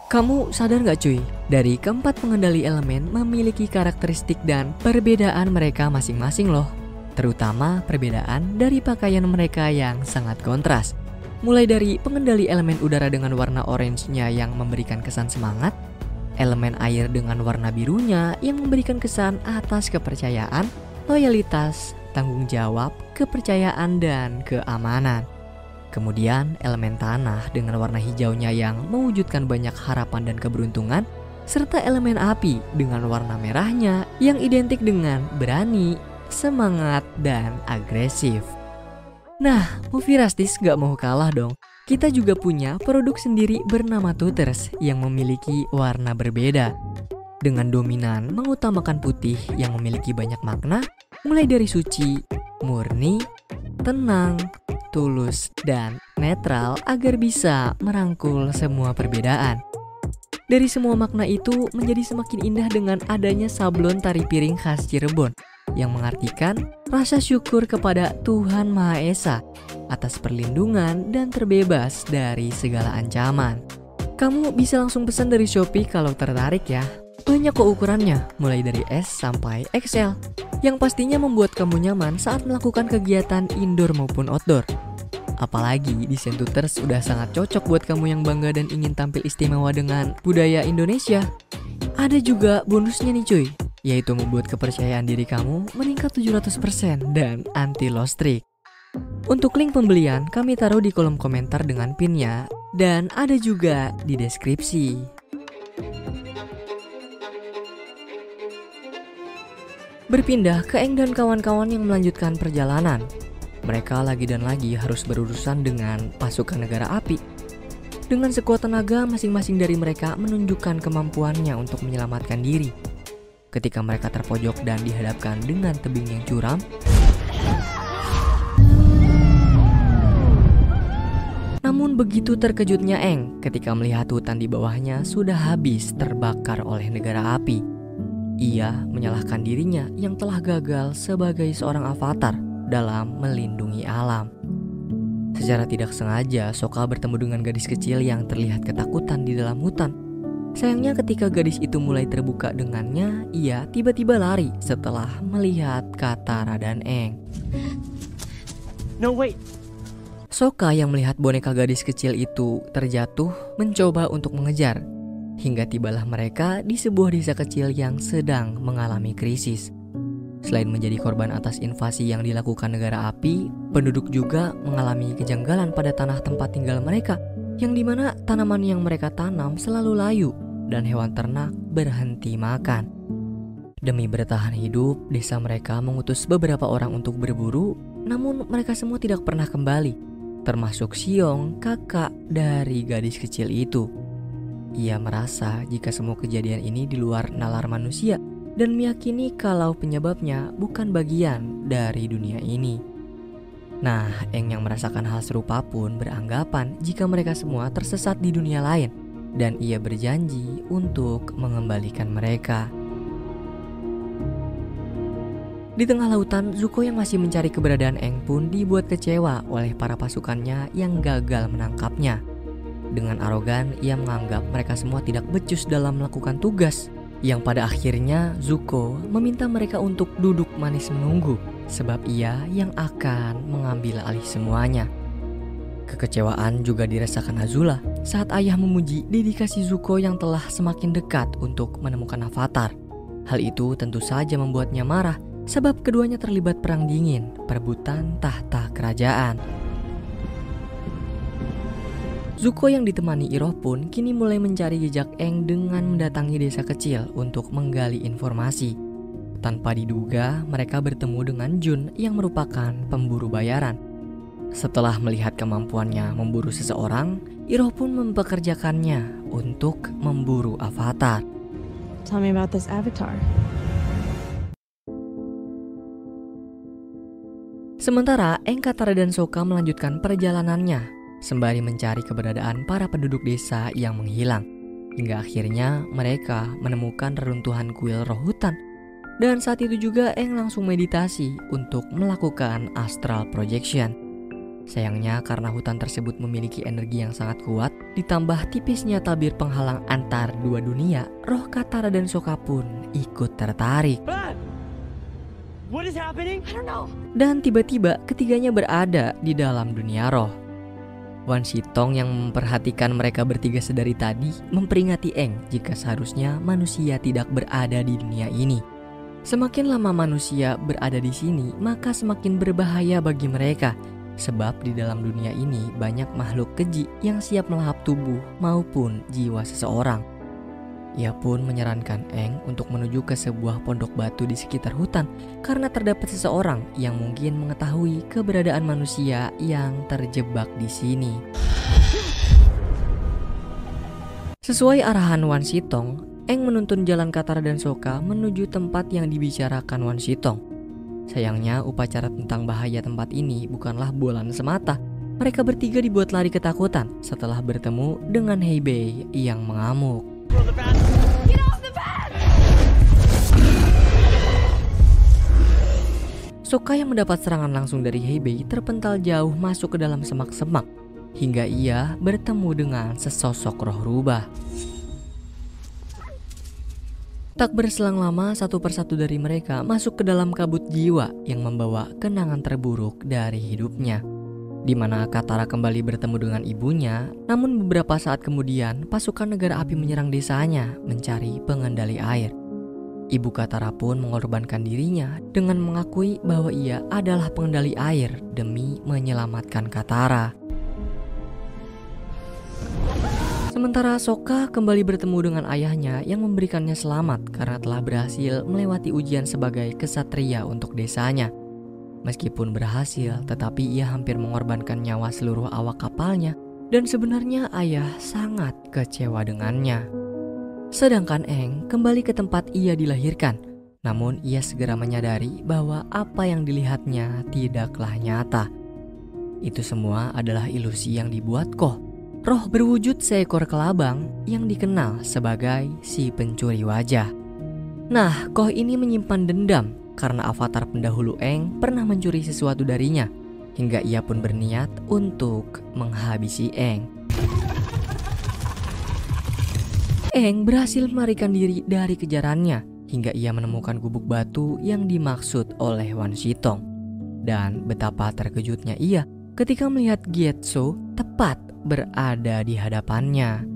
Kamu sadar gak cuy? Dari keempat pengendali elemen memiliki karakteristik dan perbedaan mereka masing-masing loh. Terutama perbedaan dari pakaian mereka yang sangat kontras. Mulai dari pengendali elemen udara dengan warna orange-nya yang memberikan kesan semangat, elemen air dengan warna birunya yang memberikan kesan atas kepercayaan, loyalitas, tanggung jawab, kepercayaan, dan keamanan. Kemudian elemen tanah dengan warna hijaunya yang mewujudkan banyak harapan dan keberuntungan, serta elemen api dengan warna merahnya yang identik dengan berani, semangat, dan agresif. Nah, Movie Rastis gak mau kalah dong. Kita juga punya produk sendiri bernama Tuters yang memiliki warna berbeda. Dengan dominan mengutamakan putih yang memiliki banyak makna, mulai dari suci, murni, tenang, tulus, dan netral agar bisa merangkul semua perbedaan. Dari semua makna itu menjadi semakin indah dengan adanya sablon tari piring khas Cirebon yang mengartikan rasa syukur kepada Tuhan Maha Esa atas perlindungan dan terbebas dari segala ancaman. Kamu bisa langsung pesan dari Shopee kalau tertarik ya. Banyak kok ukurannya, mulai dari S sampai XL, yang pastinya membuat kamu nyaman saat melakukan kegiatan indoor maupun outdoor. Apalagi desain Tuters udah sangat cocok buat kamu yang bangga dan ingin tampil istimewa dengan budaya Indonesia. Ada juga bonusnya nih cuy, yaitu membuat kepercayaan diri kamu meningkat 700% dan anti loss streak. Untuk link pembelian kami taruh di kolom komentar dengan pinnya dan ada juga di deskripsi. Berpindah ke Aang dan kawan-kawan yang melanjutkan perjalanan. Mereka lagi dan lagi harus berurusan dengan pasukan negara api. Dengan sekuat tenaga, masing-masing dari mereka menunjukkan kemampuannya untuk menyelamatkan diri. Ketika mereka terpojok dan dihadapkan dengan tebing yang curam, namun begitu terkejutnya Aang ketika melihat hutan di bawahnya sudah habis terbakar oleh negara api. Ia menyalahkan dirinya yang telah gagal sebagai seorang avatar dalam melindungi alam. Secara tidak sengaja, Sokka bertemu dengan gadis kecil yang terlihat ketakutan di dalam hutan. Sayangnya ketika gadis itu mulai terbuka dengannya, ia tiba-tiba lari setelah melihat Katara dan Aang. No, wait. Sokka yang melihat boneka gadis kecil itu terjatuh mencoba untuk mengejar. Hingga tibalah mereka di sebuah desa kecil yang sedang mengalami krisis. Selain menjadi korban atas invasi yang dilakukan negara api, penduduk juga mengalami kejanggalan pada tanah tempat tinggal mereka, yang dimana tanaman yang mereka tanam selalu layu dan hewan ternak berhenti makan. Demi bertahan hidup, desa mereka mengutus beberapa orang untuk berburu, namun mereka semua tidak pernah kembali, termasuk Xiong, kakak dari gadis kecil itu. Ia merasa jika semua kejadian ini di luar nalar manusia dan meyakini kalau penyebabnya bukan bagian dari dunia ini. Nah, Aang yang merasakan hal serupa pun beranggapan jika mereka semua tersesat di dunia lain dan ia berjanji untuk mengembalikan mereka. Di tengah lautan, Zuko yang masih mencari keberadaan Aang pun dibuat kecewa oleh para pasukannya yang gagal menangkapnya. Dengan arogan, ia menganggap mereka semua tidak becus dalam melakukan tugas, yang pada akhirnya Zuko meminta mereka untuk duduk manis menunggu, sebab ia yang akan mengambil alih semuanya. Kekecewaan juga dirasakan Azula saat ayah memuji dedikasi Zuko yang telah semakin dekat untuk menemukan Avatar. Hal itu tentu saja membuatnya marah, sebab keduanya terlibat perang dingin, perebutan tahta kerajaan. Zuko yang ditemani Iroh pun kini mulai mencari jejak Aang dengan mendatangi desa kecil untuk menggali informasi. Tanpa diduga, mereka bertemu dengan Jun yang merupakan pemburu bayaran. Setelah melihat kemampuannya memburu seseorang, Iroh pun mempekerjakannya untuk memburu avatar. Tell me about this avatar. Sementara Aang, Katara, dan Sokka melanjutkan perjalanannya sembari mencari keberadaan para penduduk desa yang menghilang. Hingga akhirnya mereka menemukan reruntuhan kuil roh hutan. Dan saat itu juga Aang langsung meditasi untuk melakukan astral projection. Sayangnya karena hutan tersebut memiliki energi yang sangat kuat, ditambah tipisnya tabir penghalang antar dua dunia, roh Katara dan Sokka pun ikut tertarik. What is happening? I don't know. Dan tiba-tiba ketiganya berada di dalam dunia roh. Wan Shitong yang memperhatikan mereka bertiga sedari tadi memperingati Aang jika seharusnya manusia tidak berada di dunia ini. Semakin lama manusia berada di sini, maka semakin berbahaya bagi mereka. Sebab di dalam dunia ini banyak makhluk keji yang siap melahap tubuh maupun jiwa seseorang. Ia pun menyarankan Aang untuk menuju ke sebuah pondok batu di sekitar hutan karena terdapat seseorang yang mungkin mengetahui keberadaan manusia yang terjebak di sini. Sesuai arahan Wan Shitong, Aang menuntun jalan Katara dan Sokka menuju tempat yang dibicarakan Wan Shitong. Sayangnya upacara tentang bahaya tempat ini bukanlah bualan semata. Mereka bertiga dibuat lari ketakutan setelah bertemu dengan Hebei yang mengamuk. Get off the bed! Sokka yang mendapat serangan langsung dari Hebei terpental jauh masuk ke dalam semak-semak hingga ia bertemu dengan sesosok roh rubah. Tak berselang lama, satu persatu dari mereka masuk ke dalam kabut jiwa yang membawa kenangan terburuk dari hidupnya. Di mana Katara kembali bertemu dengan ibunya, namun beberapa saat kemudian pasukan negara api menyerang desanya mencari pengendali air. Ibu Katara pun mengorbankan dirinya dengan mengakui bahwa ia adalah pengendali air demi menyelamatkan Katara. Sementara Sokka kembali bertemu dengan ayahnya yang memberikannya selamat karena telah berhasil melewati ujian sebagai kesatria untuk desanya. Meskipun berhasil, tetapi ia hampir mengorbankan nyawa seluruh awak kapalnya dan sebenarnya ayah sangat kecewa dengannya. Sedangkan Aang kembali ke tempat ia dilahirkan, namun ia segera menyadari bahwa apa yang dilihatnya tidaklah nyata. Itu semua adalah ilusi yang dibuat Koh, roh berwujud seekor kelabang yang dikenal sebagai si pencuri wajah. Nah, Koh ini menyimpan dendam karena avatar pendahulu Aang pernah mencuri sesuatu darinya, hingga ia pun berniat untuk menghabisi Aang. Aang berhasil melarikan diri dari kejarannya hingga ia menemukan gubuk batu yang dimaksud oleh Wan Shitong. Dan betapa terkejutnya ia ketika melihat Gyatso tepat berada di hadapannya.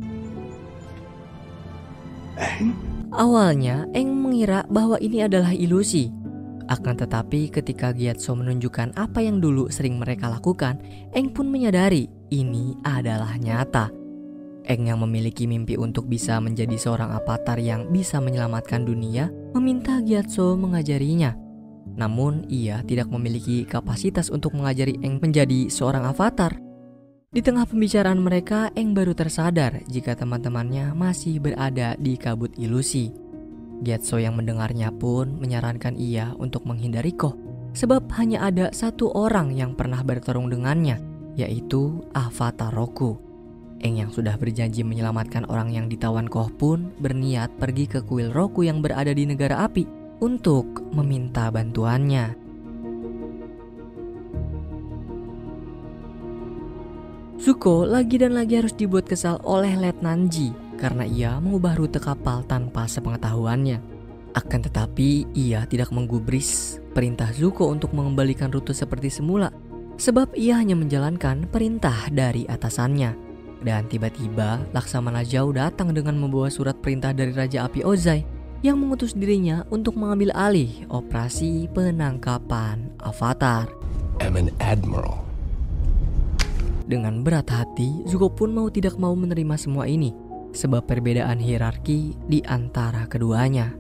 Awalnya Aang mengira bahwa ini adalah ilusi. Akan tetapi ketika Gyatso menunjukkan apa yang dulu sering mereka lakukan, Aang pun menyadari ini adalah nyata. Aang yang memiliki mimpi untuk bisa menjadi seorang avatar yang bisa menyelamatkan dunia, meminta Gyatso mengajarinya. Namun ia tidak memiliki kapasitas untuk mengajari Aang menjadi seorang avatar. Di tengah pembicaraan mereka, Aang baru tersadar jika teman-temannya masih berada di kabut ilusi. Gyatso yang mendengarnya pun menyarankan ia untuk menghindari Koh, sebab hanya ada satu orang yang pernah bertarung dengannya, yaitu Avatar Roku. Aang yang sudah berjanji menyelamatkan orang yang ditawan Koh pun berniat pergi ke kuil Roku yang berada di negara api untuk meminta bantuannya. Zuko lagi dan lagi harus dibuat kesal oleh Letnan Ji karena ia mengubah rute kapal tanpa sepengetahuannya. Akan tetapi ia tidak menggubris perintah Zuko untuk mengembalikan rute seperti semula, sebab ia hanya menjalankan perintah dari atasannya. Dan tiba-tiba Laksamana Zhao datang dengan membawa surat perintah dari Raja Api Ozai yang mengutus dirinya untuk mengambil alih operasi penangkapan Avatar. I'm an admiral. Dengan berat hati, Zuko pun mau tidak mau menerima semua ini, sebab perbedaan hierarki di antara keduanya.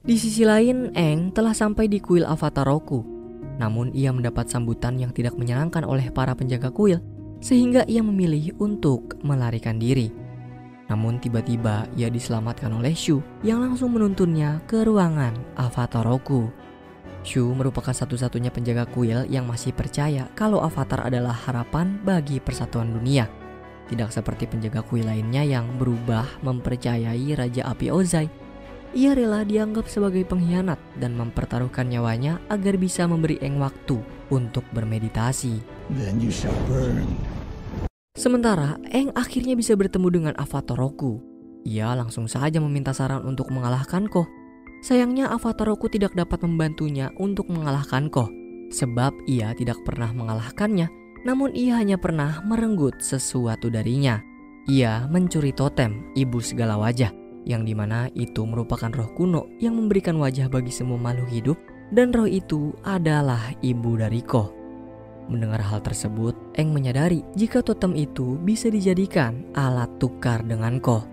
Di sisi lain, Aang telah sampai di kuil Avatar Roku. Namun ia mendapat sambutan yang tidak menyenangkan oleh para penjaga kuil, sehingga ia memilih untuk melarikan diri. Namun tiba-tiba ia diselamatkan oleh Shu yang langsung menuntunnya ke ruangan Avatar Roku. Shu merupakan satu-satunya penjaga kuil yang masih percaya kalau Avatar adalah harapan bagi persatuan dunia. Tidak seperti penjaga kuil lainnya yang berubah mempercayai Raja Api Ozai. Ia rela dianggap sebagai pengkhianat dan mempertaruhkan nyawanya agar bisa memberi Aang waktu untuk bermeditasi. Then you shall burn. Sementara Aang akhirnya bisa bertemu dengan Avatar Roku. Ia langsung saja meminta saran untuk mengalahkan Koh. Sayangnya Avatar Roku tidak dapat membantunya untuk mengalahkan Koh, sebab ia tidak pernah mengalahkannya, namun ia hanya pernah merenggut sesuatu darinya. Ia mencuri totem Ibu Segala Wajah, yang dimana itu merupakan roh kuno yang memberikan wajah bagi semua makhluk hidup, dan roh itu adalah ibu dari Koh. Mendengar hal tersebut, Aang menyadari jika totem itu bisa dijadikan alat tukar dengan Koh.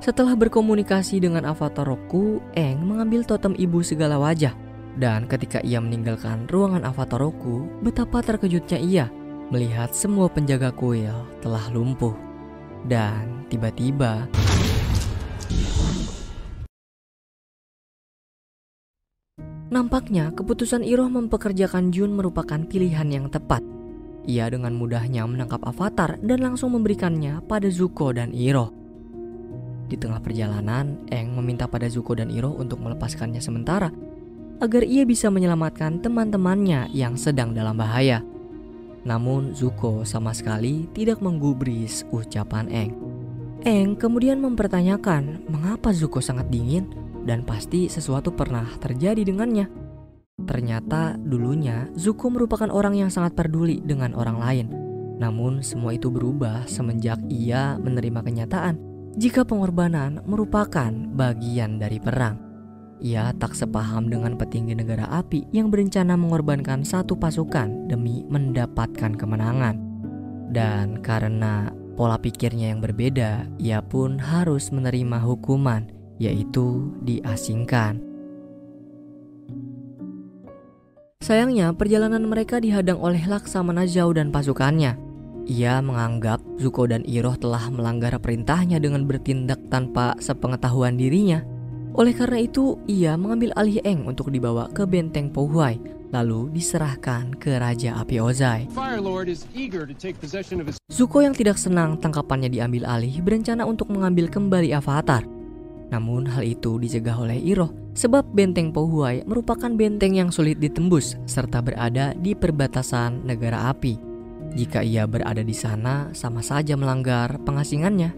Setelah berkomunikasi dengan Avatar Roku, Aang mengambil totem Ibu Segala Wajah. Dan ketika ia meninggalkan ruangan Avatar Roku, betapa terkejutnya ia melihat semua penjaga kuil telah lumpuh. Dan tiba-tiba nampaknya keputusan Iroh mempekerjakan Jun merupakan pilihan yang tepat. Ia dengan mudahnya menangkap Avatar dan langsung memberikannya pada Zuko dan Iroh. Di tengah perjalanan, Aang meminta pada Zuko dan Iroh untuk melepaskannya sementara agar ia bisa menyelamatkan teman-temannya yang sedang dalam bahaya. Namun Zuko sama sekali tidak menggubris ucapan Aang. Aang kemudian mempertanyakan mengapa Zuko sangat dingin dan pasti sesuatu pernah terjadi dengannya. Ternyata dulunya Zuko merupakan orang yang sangat peduli dengan orang lain. Namun semua itu berubah semenjak ia menerima kenyataan jika pengorbanan merupakan bagian dari perang. Ia tak sepaham dengan petinggi negara api yang berencana mengorbankan satu pasukan demi mendapatkan kemenangan. Dan karena pola pikirnya yang berbeda, ia pun harus menerima hukuman, yaitu diasingkan. Sayangnya perjalanan mereka dihadang oleh Laksamana Zhao dan pasukannya. Ia menganggap Zuko dan Iroh telah melanggar perintahnya dengan bertindak tanpa sepengetahuan dirinya. Oleh karena itu, ia mengambil alih Aang untuk dibawa ke benteng Pouhai, lalu diserahkan ke Raja Api Ozai. Zuko yang tidak senang tangkapannya diambil alih berencana untuk mengambil kembali Avatar. Namun hal itu dicegah oleh Iroh, sebab benteng Pouhai merupakan benteng yang sulit ditembus serta berada di perbatasan negara api. Jika ia berada di sana, sama saja melanggar pengasingannya.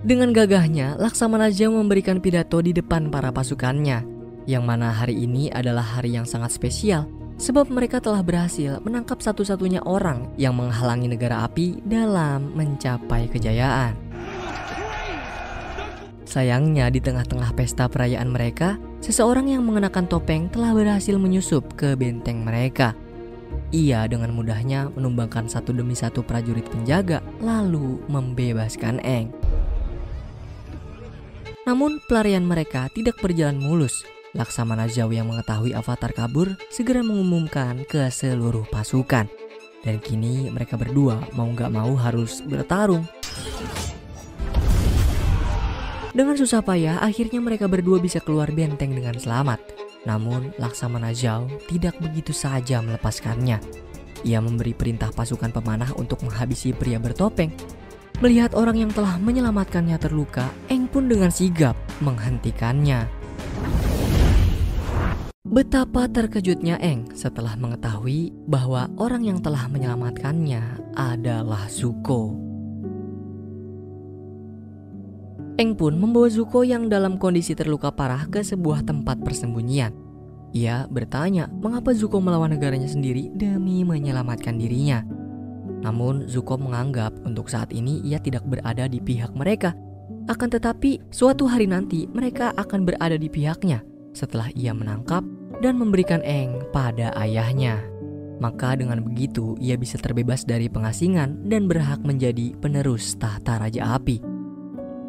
Dengan gagahnya, Laksamana Zhao memberikan pidato di depan para pasukannya, yang mana hari ini adalah hari yang sangat spesial, sebab mereka telah berhasil menangkap satu-satunya orang yang menghalangi negara api dalam mencapai kejayaan. Sayangnya di tengah-tengah pesta perayaan mereka, seseorang yang mengenakan topeng telah berhasil menyusup ke benteng mereka. Ia dengan mudahnya menumbangkan satu demi satu prajurit penjaga, lalu membebaskan Aang. Namun pelarian mereka tidak berjalan mulus. Laksamana Zhao yang mengetahui Avatar kabur segera mengumumkan ke seluruh pasukan. Dan kini mereka berdua mau gak mau harus bertarung. Dengan susah payah akhirnya mereka berdua bisa keluar benteng dengan selamat. Namun Laksamana Zhao tidak begitu saja melepaskannya. Ia memberi perintah pasukan pemanah untuk menghabisi pria bertopeng. Melihat orang yang telah menyelamatkannya terluka, Aang pun dengan sigap menghentikannya. Betapa terkejutnya Aang setelah mengetahui bahwa orang yang telah menyelamatkannya adalah Zuko. Aang pun membawa Zuko yang dalam kondisi terluka parah ke sebuah tempat persembunyian. Ia bertanya mengapa Zuko melawan negaranya sendiri demi menyelamatkan dirinya. Namun Zuko menganggap untuk saat ini ia tidak berada di pihak mereka. Akan tetapi suatu hari nanti mereka akan berada di pihaknya setelah ia menangkap dan memberikan Aang pada ayahnya. Maka dengan begitu ia bisa terbebas dari pengasingan dan berhak menjadi penerus tahta Raja Api.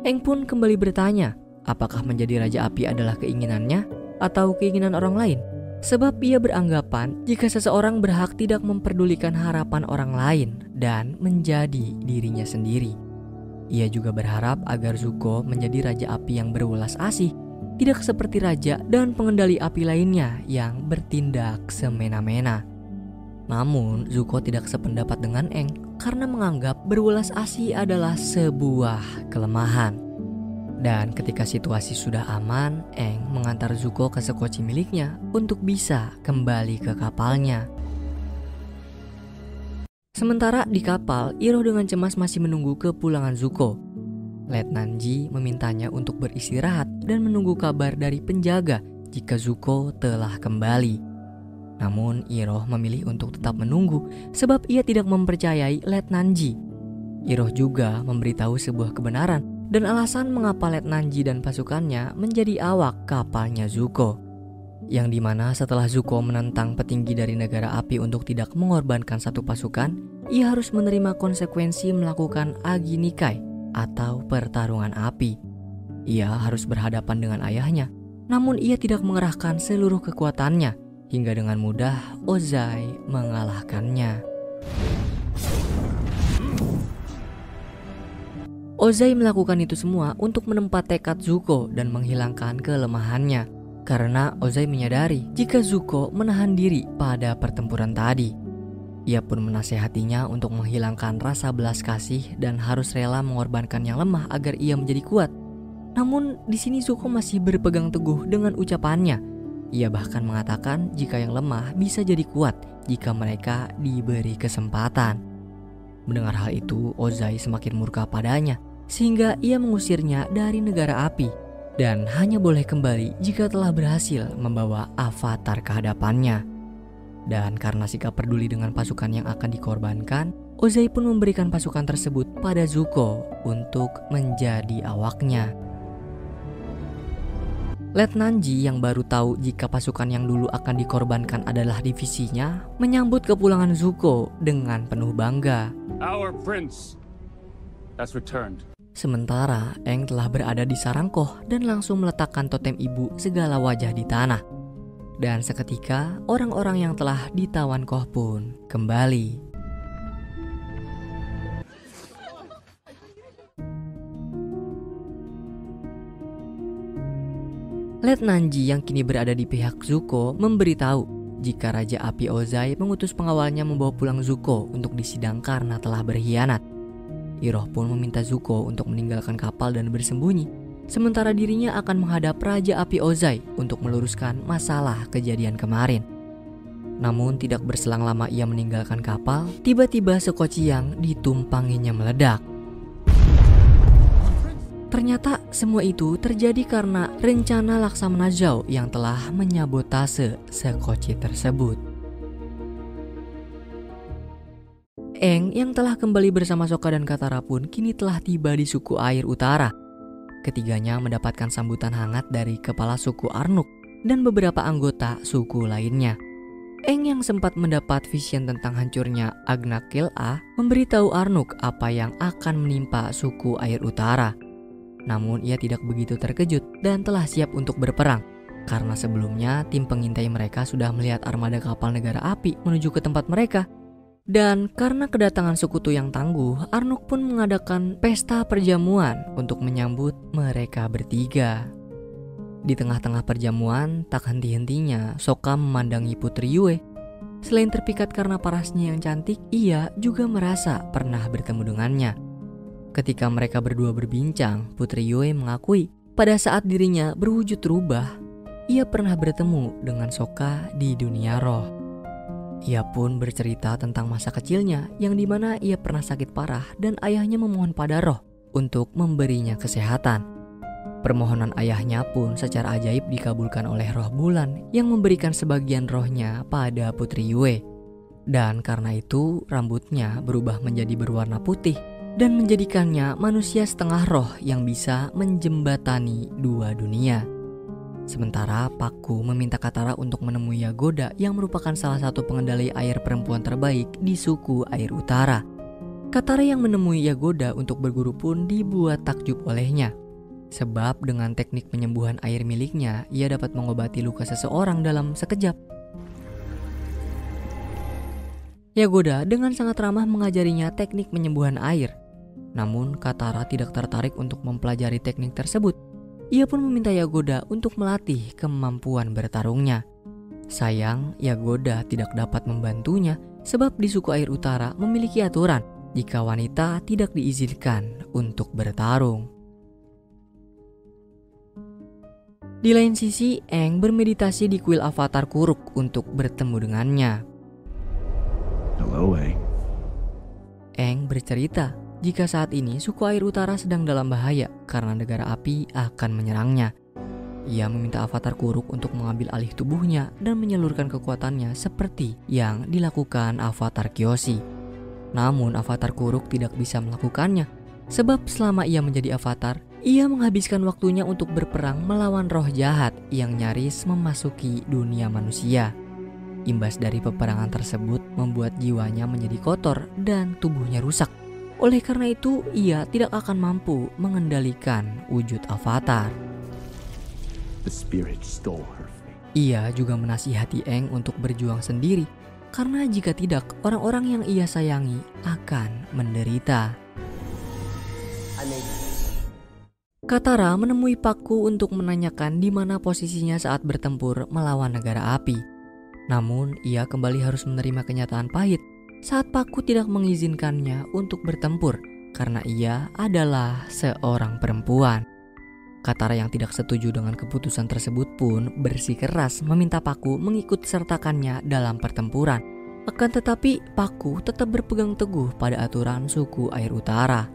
Aang pun kembali bertanya, apakah menjadi Raja Api adalah keinginannya atau keinginan orang lain. Sebab ia beranggapan jika seseorang berhak tidak memperdulikan harapan orang lain dan menjadi dirinya sendiri. Ia juga berharap agar Zuko menjadi raja api yang berwelas asih, tidak seperti raja dan pengendali api lainnya yang bertindak semena-mena. Namun Zuko tidak sependapat dengan Aang karena menganggap berwelas asih adalah sebuah kelemahan. Dan ketika situasi sudah aman, Aang mengantar Zuko ke sekoci miliknya untuk bisa kembali ke kapalnya. Sementara di kapal, Iroh dengan cemas masih menunggu kepulangan Zuko. Letnan Ji memintanya untuk beristirahat dan menunggu kabar dari penjaga jika Zuko telah kembali. Namun Iroh memilih untuk tetap menunggu sebab ia tidak mempercayai Letnan Ji. Iroh juga memberitahu sebuah kebenaran dan alasan mengapa Letnan Ji dan pasukannya menjadi awak kapalnya Zuko. Yang dimana setelah Zuko menentang petinggi dari negara api untuk tidak mengorbankan satu pasukan, ia harus menerima konsekuensi melakukan Agi Nikai atau pertarungan api. Ia harus berhadapan dengan ayahnya, namun ia tidak mengerahkan seluruh kekuatannya hingga dengan mudah Ozai mengalahkannya. Ozai melakukan itu semua untuk menempa tekad Zuko dan menghilangkan kelemahannya. Karena Ozai menyadari jika Zuko menahan diri pada pertempuran tadi. Ia pun menasehatinya untuk menghilangkan rasa belas kasih dan harus rela mengorbankan yang lemah agar ia menjadi kuat. Namun di sini Zuko masih berpegang teguh dengan ucapannya. Ia bahkan mengatakan jika yang lemah bisa jadi kuat jika mereka diberi kesempatan. Mendengar hal itu, Ozai semakin murka padanya, sehingga ia mengusirnya dari negara api dan hanya boleh kembali jika telah berhasil membawa avatar ke hadapannya. Dan karena sikap peduli dengan pasukan yang akan dikorbankan, Ozai pun memberikan pasukan tersebut pada Zuko untuk menjadi awaknya. Letnan Ji yang baru tahu jika pasukan yang dulu akan dikorbankan adalah divisinya, menyambut kepulangan Zuko dengan penuh bangga. Our prince has returned. Sementara Aang telah berada di sarangkoh dan langsung meletakkan totem ibu segala wajah di tanah. Dan seketika orang-orang yang telah ditawan Koh pun kembali. Letnan Ji yang kini berada di pihak Zuko memberitahu jika Raja Api Ozai mengutus pengawalnya membawa pulang Zuko untuk disidang karena telah berkhianat. Iroh pun meminta Zuko untuk meninggalkan kapal dan bersembunyi, sementara dirinya akan menghadap Raja Api Ozai untuk meluruskan masalah kejadian kemarin. Namun tidak berselang lama ia meninggalkan kapal, tiba-tiba sekoci yang ditumpanginya meledak. Ternyata semua itu terjadi karena rencana Laksamana Zhao yang telah menyabotase sekoci tersebut. Aang yang telah kembali bersama Sokka dan Katara pun kini telah tiba di suku air utara. Ketiganya mendapatkan sambutan hangat dari kepala suku Arnuk dan beberapa anggota suku lainnya. Aang yang sempat mendapat vision tentang hancurnya Agnak Kil-A memberitahu Arnuk apa yang akan menimpa suku air utara. Namun ia tidak begitu terkejut dan telah siap untuk berperang. Karena sebelumnya tim pengintai mereka sudah melihat armada kapal negara api menuju ke tempat mereka. Dan karena kedatangan sekutu yang tangguh, Arnuk pun mengadakan pesta perjamuan untuk menyambut mereka bertiga. Di tengah-tengah perjamuan, tak henti-hentinya Sokka memandangi Putri Yue. Selain terpikat karena parasnya yang cantik, ia juga merasa pernah bertemu dengannya. Ketika mereka berdua berbincang, Putri Yue mengakui pada saat dirinya berwujud rubah, ia pernah bertemu dengan Sokka di dunia roh. Ia pun bercerita tentang masa kecilnya yang dimana ia pernah sakit parah dan ayahnya memohon pada roh untuk memberinya kesehatan. Permohonan ayahnya pun secara ajaib dikabulkan oleh roh bulan yang memberikan sebagian rohnya pada Putri Yue. Dan karena itu rambutnya berubah menjadi berwarna putih dan menjadikannya manusia setengah roh yang bisa menjembatani dua dunia. Sementara Pakku meminta Katara untuk menemui Yagoda yang merupakan salah satu pengendali air perempuan terbaik di suku air utara. Katara yang menemui Yagoda untuk berguru pun dibuat takjub olehnya. Sebab dengan teknik penyembuhan air miliknya, ia dapat mengobati luka seseorang dalam sekejap. Yagoda dengan sangat ramah mengajarinya teknik penyembuhan air. Namun Katara tidak tertarik untuk mempelajari teknik tersebut. Ia pun meminta Yagoda untuk melatih kemampuan bertarungnya. Sayang, Yagoda tidak dapat membantunya sebab di suku air utara memiliki aturan jika wanita tidak diizinkan untuk bertarung. Di lain sisi, Aang bermeditasi di kuil avatar Kuruk untuk bertemu dengannya. Hello, Aang. Aang bercerita jika saat ini suku air utara sedang dalam bahaya karena negara api akan menyerangnya. Ia meminta avatar Kuruk untuk mengambil alih tubuhnya dan menyalurkan kekuatannya seperti yang dilakukan avatar Kyoshi. Namun avatar Kuruk tidak bisa melakukannya sebab selama ia menjadi avatar, ia menghabiskan waktunya untuk berperang melawan roh jahat yang nyaris memasuki dunia manusia. Imbas dari peperangan tersebut membuat jiwanya menjadi kotor dan tubuhnya rusak. Oleh karena itu, ia tidak akan mampu mengendalikan wujud avatar. The spirit stole her fate. Ia juga menasihati Aang untuk berjuang sendiri, karena jika tidak, orang-orang yang ia sayangi akan menderita. Katara menemui Pakku untuk menanyakan di mana posisinya saat bertempur melawan negara api. Namun, ia kembali harus menerima kenyataan pahit saat Pakku tidak mengizinkannya untuk bertempur karena ia adalah seorang perempuan. Katara yang tidak setuju dengan keputusan tersebut pun bersikeras meminta Pakku mengikut sertakannya dalam pertempuran. Akan tetapi, Pakku tetap berpegang teguh pada aturan suku air utara.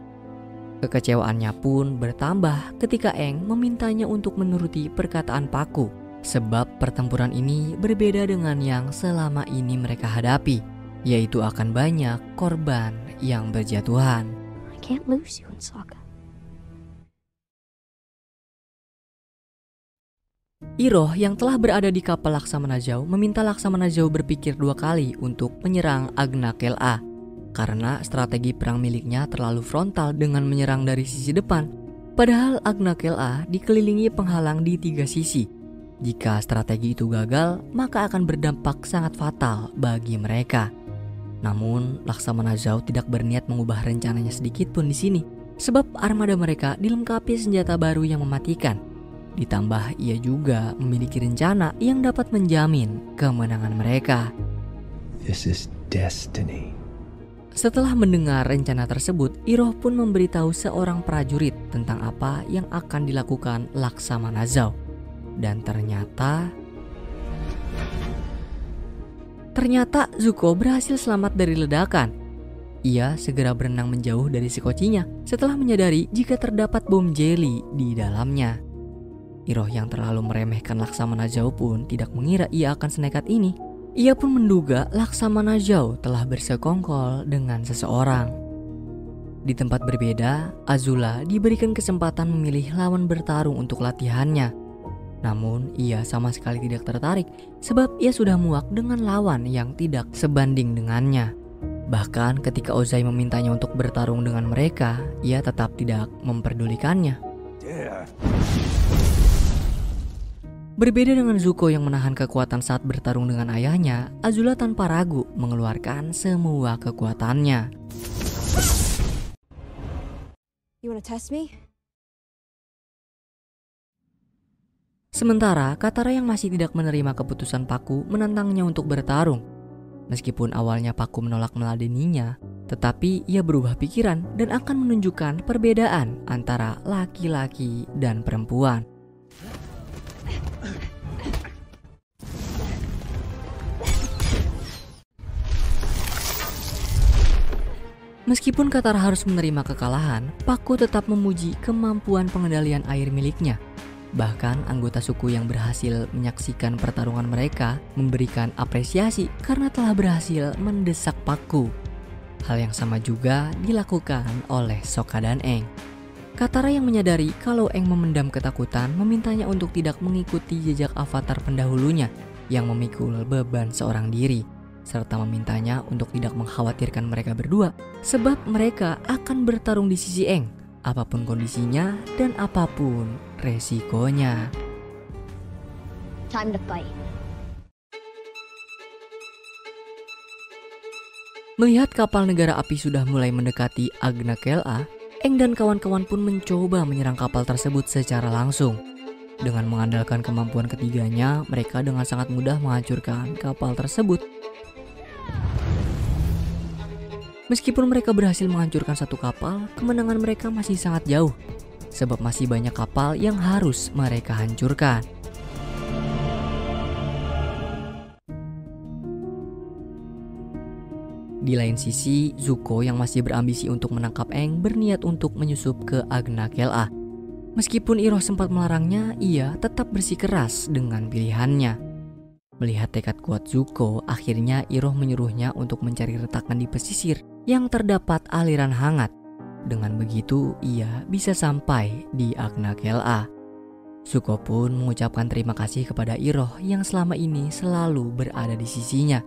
Kekecewaannya pun bertambah ketika Aang memintanya untuk menuruti perkataan Pakku, sebab pertempuran ini berbeda dengan yang selama ini mereka hadapi, yaitu akan banyak korban yang berjatuhan. I can't lose you in Sokka. Iroh yang telah berada di kapal Laksamana Zhao meminta Laksamana Zhao berpikir 2 kali untuk menyerang Agna-Kela. Karena strategi perang miliknya terlalu frontal dengan menyerang dari sisi depan. Padahal Agna-Kela dikelilingi penghalang di 3 sisi. Jika strategi itu gagal, maka akan berdampak sangat fatal bagi mereka. Namun, Laksamana Zhao tidak berniat mengubah rencananya sedikit pun di sini, sebab armada mereka dilengkapi senjata baru yang mematikan. Ditambah ia juga memiliki rencana yang dapat menjamin kemenangan mereka. This is destiny. Setelah mendengar rencana tersebut, Iroh pun memberitahu seorang prajurit tentang apa yang akan dilakukan Laksamana Zhao. Dan ternyata Zuko berhasil selamat dari ledakan. Ia segera berenang menjauh dari sekocinya setelah menyadari jika terdapat bom jelly di dalamnya. Iroh yang terlalu meremehkan Laksamana Zhao pun tidak mengira ia akan senekat ini. Ia pun menduga Laksamana Zhao telah bersekongkol dengan seseorang. Di tempat berbeda, Azula diberikan kesempatan memilih lawan bertarung untuk latihannya. Namun ia sama sekali tidak tertarik sebab ia sudah muak dengan lawan yang tidak sebanding dengannya. Bahkan ketika Ozai memintanya untuk bertarung dengan mereka, ia tetap tidak memperdulikannya. Berbeda dengan Zuko yang menahan kekuatan saat bertarung dengan ayahnya, Azula tanpa ragu mengeluarkan semua kekuatannya. You wanna test me? Sementara Katara yang masih tidak menerima keputusan Pakku menantangnya untuk bertarung. Meskipun awalnya Pakku menolak meladeninya, tetapi ia berubah pikiran dan akan menunjukkan perbedaan antara laki-laki dan perempuan. Meskipun Katara harus menerima kekalahan, Pakku tetap memuji kemampuan pengendalian air miliknya. Bahkan anggota suku yang berhasil menyaksikan pertarungan mereka memberikan apresiasi karena telah berhasil mendesak Pakku. Hal yang sama juga dilakukan oleh Sokka dan Aang. Katara yang menyadari kalau Aang memendam ketakutan memintanya untuk tidak mengikuti jejak avatar pendahulunya yang memikul beban seorang diri, serta memintanya untuk tidak mengkhawatirkan mereka berdua sebab mereka akan bertarung di sisi Aang apapun kondisinya dan apapun resikonya. Time to fight. Melihat kapal negara api sudah mulai mendekati Agnakel-A, Aang dan kawan-kawan pun mencoba menyerang kapal tersebut secara langsung. Dengan mengandalkan kemampuan ketiganya, mereka dengan sangat mudah menghancurkan kapal tersebut. Meskipun mereka berhasil menghancurkan satu kapal, kemenangan mereka masih sangat jauh, sebab masih banyak kapal yang harus mereka hancurkan. Di lain sisi, Zuko yang masih berambisi untuk menangkap Aang berniat untuk menyusup ke Agnakel-A. Meskipun Iroh sempat melarangnya, ia tetap bersikeras dengan pilihannya. Melihat tekad kuat Zuko, akhirnya Iroh menyuruhnya untuk mencari retakan di pesisir yang terdapat aliran hangat. Dengan begitu, ia bisa sampai di Agnakel-A. Zuko pun mengucapkan terima kasih kepada Iroh yang selama ini selalu berada di sisinya.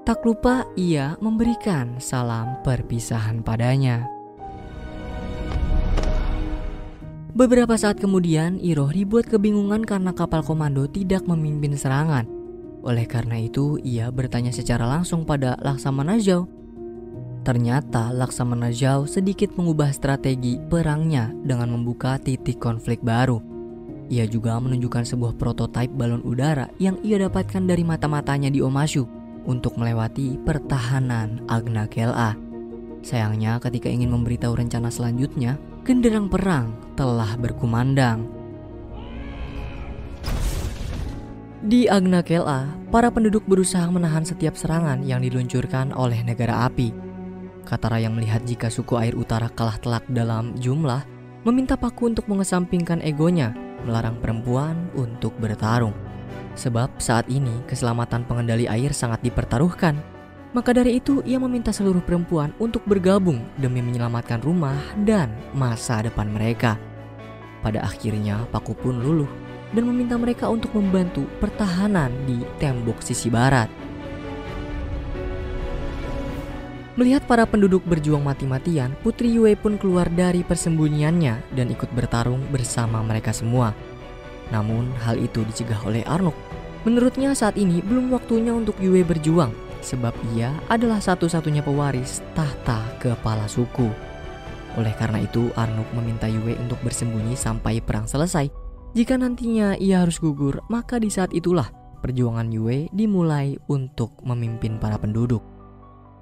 Tak lupa ia memberikan salam perpisahan padanya. Beberapa saat kemudian, Iroh dibuat kebingungan karena kapal komando tidak memimpin serangan. Oleh karena itu, ia bertanya secara langsung pada Laksamana Zhao. Ternyata Laksamana Zhao sedikit mengubah strategi perangnya dengan membuka titik konflik baru. Ia juga menunjukkan sebuah prototipe balon udara yang ia dapatkan dari mata-matanya di Omashu untuk melewati pertahanan Agnakel-A. Sayangnya ketika ingin memberitahu rencana selanjutnya, genderang perang telah berkumandang. Di Agnakel-A, para penduduk berusaha menahan setiap serangan yang diluncurkan oleh negara api. Katara yang melihat jika suku air utara kalah telak dalam jumlah, meminta Paku untuk mengesampingkan egonya, melarang perempuan untuk bertarung. Sebab saat ini keselamatan pengendali air sangat dipertaruhkan. Maka dari itu ia meminta seluruh perempuan untuk bergabung demi menyelamatkan rumah dan masa depan mereka. Pada akhirnya Paku pun luluh dan meminta mereka untuk membantu pertahanan di tembok sisi barat. Melihat para penduduk berjuang mati-matian, Putri Yue pun keluar dari persembunyiannya dan ikut bertarung bersama mereka semua. Namun hal itu dicegah oleh Arnok. Menurutnya saat ini belum waktunya untuk Yue berjuang, sebab ia adalah satu-satunya pewaris tahta kepala suku. Oleh karena itu Arnok meminta Yue untuk bersembunyi sampai perang selesai. Jika nantinya ia harus gugur, maka di saat itulah perjuangan Yue dimulai untuk memimpin para penduduk.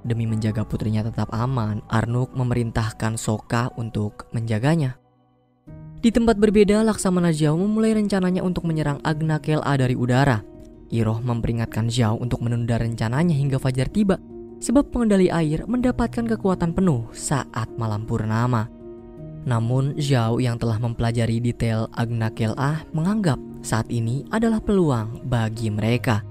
Demi menjaga putrinya tetap aman, Arnok memerintahkan Sokka untuk menjaganya. Di tempat berbeda, Laksamana Zhao memulai rencananya untuk menyerang Agnakel-A dari udara. Iroh memperingatkan Zhao untuk menunda rencananya hingga fajar tiba, sebab pengendali air mendapatkan kekuatan penuh saat malam purnama. Namun Zhao yang telah mempelajari detail Agnakel-A menganggap saat ini adalah peluang bagi mereka.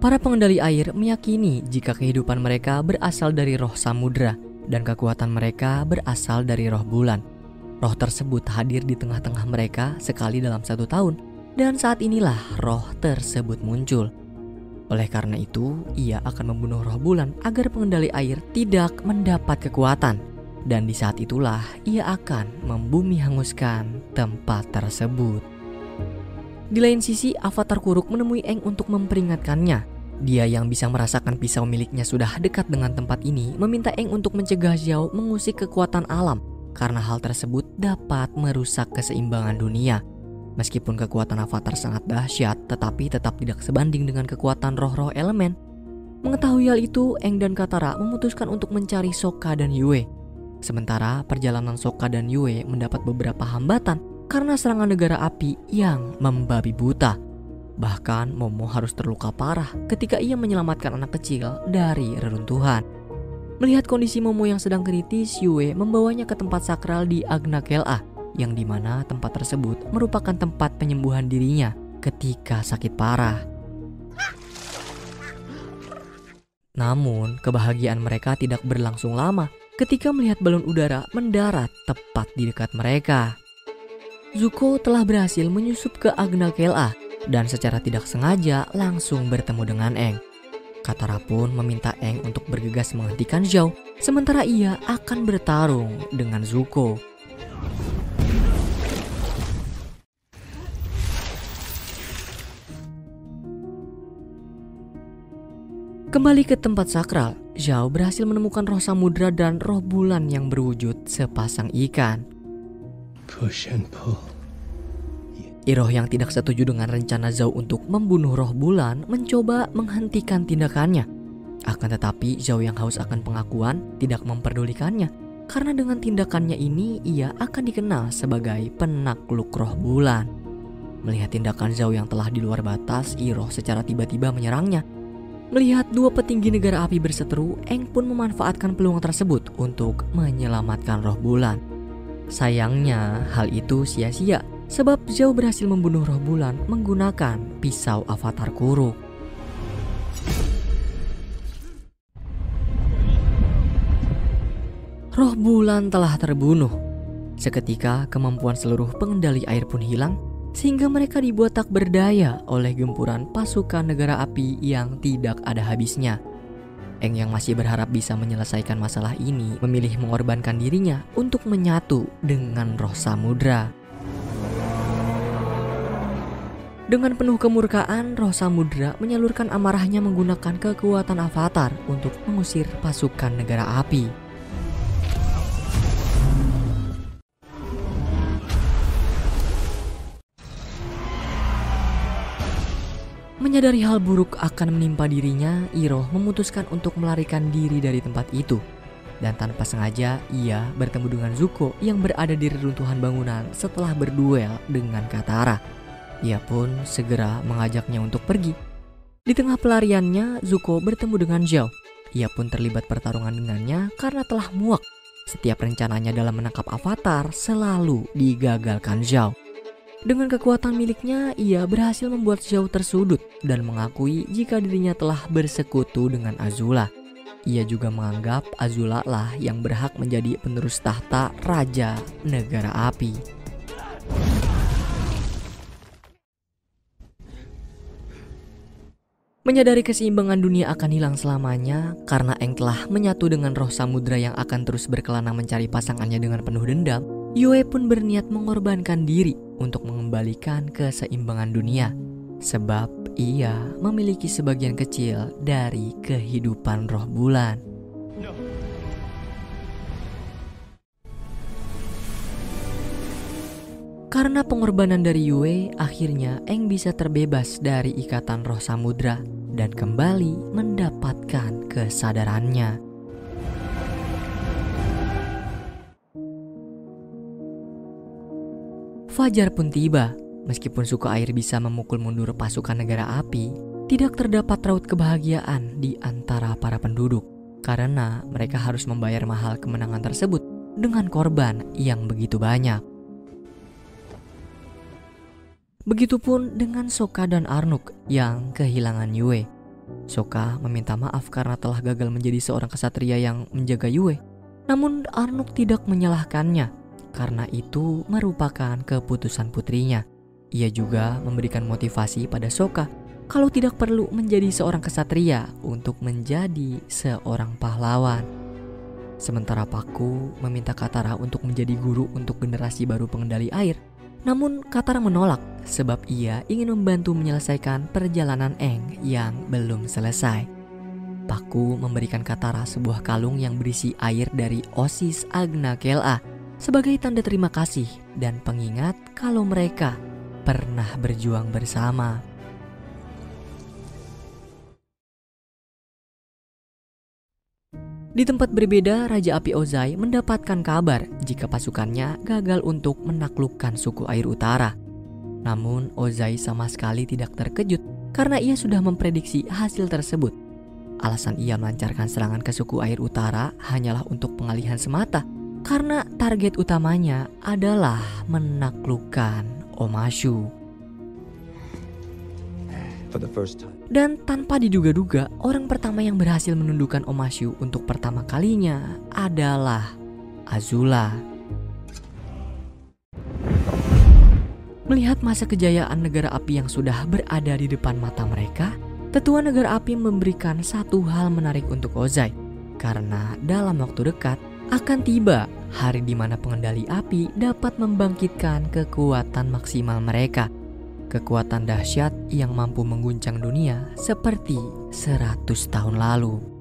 Para pengendali air meyakini jika kehidupan mereka berasal dari roh samudra dan kekuatan mereka berasal dari roh bulan. Roh tersebut hadir di tengah-tengah mereka sekali dalam 1 tahun, dan saat inilah roh tersebut muncul. Oleh karena itu, ia akan membunuh roh bulan agar pengendali air tidak mendapat kekuatan. Dan di saat itulah ia akan membumi hanguskan tempat tersebut. Di lain sisi, Avatar Kuruk menemui Aang untuk memperingatkannya. Dia yang bisa merasakan pisau miliknya sudah dekat dengan tempat ini, meminta Aang untuk mencegah Zhao mengusik kekuatan alam, karena hal tersebut dapat merusak keseimbangan dunia. Meskipun kekuatan Avatar sangat dahsyat, tetapi tetap tidak sebanding dengan kekuatan roh-roh elemen. Mengetahui hal itu, Aang dan Katara memutuskan untuk mencari Sokka dan Yue. Sementara perjalanan Sokka dan Yue mendapat beberapa hambatan karena serangan negara api yang membabi buta. Bahkan Momo harus terluka parah ketika ia menyelamatkan anak kecil dari reruntuhan. Melihat kondisi Momo yang sedang kritis, Yue membawanya ke tempat sakral di Agnakel-A, yang dimana tempat tersebut merupakan tempat penyembuhan dirinya ketika sakit parah. Namun kebahagiaan mereka tidak berlangsung lama ketika melihat balon udara mendarat tepat di dekat mereka. Zuko telah berhasil menyusup ke Agnakel-A dan secara tidak sengaja langsung bertemu dengan Aang. Katara pun meminta Aang untuk bergegas menghentikan Zhao, sementara ia akan bertarung dengan Zuko. Kembali ke tempat sakral, Zhao berhasil menemukan roh samudra dan roh bulan yang berwujud sepasang ikan. Push and pull. Iroh yang tidak setuju dengan rencana Zhao untuk membunuh roh bulan mencoba menghentikan tindakannya. Akan tetapi Zhao yang haus akan pengakuan tidak memperdulikannya, karena dengan tindakannya ini ia akan dikenal sebagai penakluk roh bulan. Melihat tindakan Zhao yang telah di luar batas, Iroh secara tiba-tiba menyerangnya. Melihat dua petinggi negara api berseteru, Aang pun memanfaatkan peluang tersebut untuk menyelamatkan roh bulan. Sayangnya hal itu sia-sia, sebab Zhao berhasil membunuh roh bulan menggunakan pisau avatar Kuro. Roh bulan telah terbunuh. Seketika kemampuan seluruh pengendali air pun hilang, sehingga mereka dibuat tak berdaya oleh gempuran pasukan negara api yang tidak ada habisnya. Aang yang masih berharap bisa menyelesaikan masalah ini memilih mengorbankan dirinya untuk menyatu dengan roh samudra. Dengan penuh kemurkaan, roh samudra menyalurkan amarahnya menggunakan kekuatan avatar untuk mengusir pasukan negara api. Menyadari hal buruk akan menimpa dirinya, Iroh memutuskan untuk melarikan diri dari tempat itu. Dan tanpa sengaja, ia bertemu dengan Zuko yang berada di reruntuhan bangunan setelah berduel dengan Katara. Ia pun segera mengajaknya untuk pergi. Di tengah pelariannya, Zuko bertemu dengan Zhao. Ia pun terlibat pertarungan dengannya karena telah muak. Setiap rencananya dalam menangkap avatar selalu digagalkan Zhao. Dengan kekuatan miliknya, ia berhasil membuat Zhao tersudut dan mengakui jika dirinya telah bersekutu dengan Azula. Ia juga menganggap Azula lah yang berhak menjadi penerus tahta Raja Negara Api. Menyadari keseimbangan dunia akan hilang selamanya karena Aang telah menyatu dengan roh samudra yang akan terus berkelana mencari pasangannya dengan penuh dendam, Yue pun berniat mengorbankan diri untuk mengembalikan keseimbangan dunia. Sebab ia memiliki sebagian kecil dari kehidupan roh bulan. Karena pengorbanan dari Yue, akhirnya Aang bisa terbebas dari ikatan roh samudra dan kembali mendapatkan kesadarannya. Fajar pun tiba. Meskipun suku air bisa memukul mundur pasukan negara api, tidak terdapat raut kebahagiaan di antara para penduduk karena mereka harus membayar mahal kemenangan tersebut dengan korban yang begitu banyak. Begitupun dengan Sokka dan Arnuk yang kehilangan Yue. Sokka meminta maaf karena telah gagal menjadi seorang kesatria yang menjaga Yue. Namun Arnuk tidak menyalahkannya karena itu merupakan keputusan putrinya. Ia juga memberikan motivasi pada Sokka kalau tidak perlu menjadi seorang kesatria untuk menjadi seorang pahlawan. Sementara Pakku meminta Katara untuk menjadi guru untuk generasi baru pengendali air. Namun Katara menolak sebab ia ingin membantu menyelesaikan perjalanan Aang yang belum selesai. Pakku memberikan Katara sebuah kalung yang berisi air dari Osis Agna Kela sebagai tanda terima kasih dan pengingat kalau mereka pernah berjuang bersama. Di tempat berbeda, Raja Api Ozai mendapatkan kabar jika pasukannya gagal untuk menaklukkan suku air utara. Namun Ozai sama sekali tidak terkejut karena ia sudah memprediksi hasil tersebut. Alasan ia melancarkan serangan ke suku air utara hanyalah untuk pengalihan semata karena target utamanya adalah menaklukkan Omashu. Dan tanpa diduga-duga, orang pertama yang berhasil menundukkan Omashu untuk pertama kalinya adalah Azula. Melihat masa kejayaan negara api yang sudah berada di depan mata mereka, tetua negara api memberikan satu hal menarik untuk Ozai. Karena dalam waktu dekat akan tiba hari di mana pengendali api dapat membangkitkan kekuatan maksimal mereka. Kekuatan dahsyat yang mampu mengguncang dunia seperti 100 tahun lalu.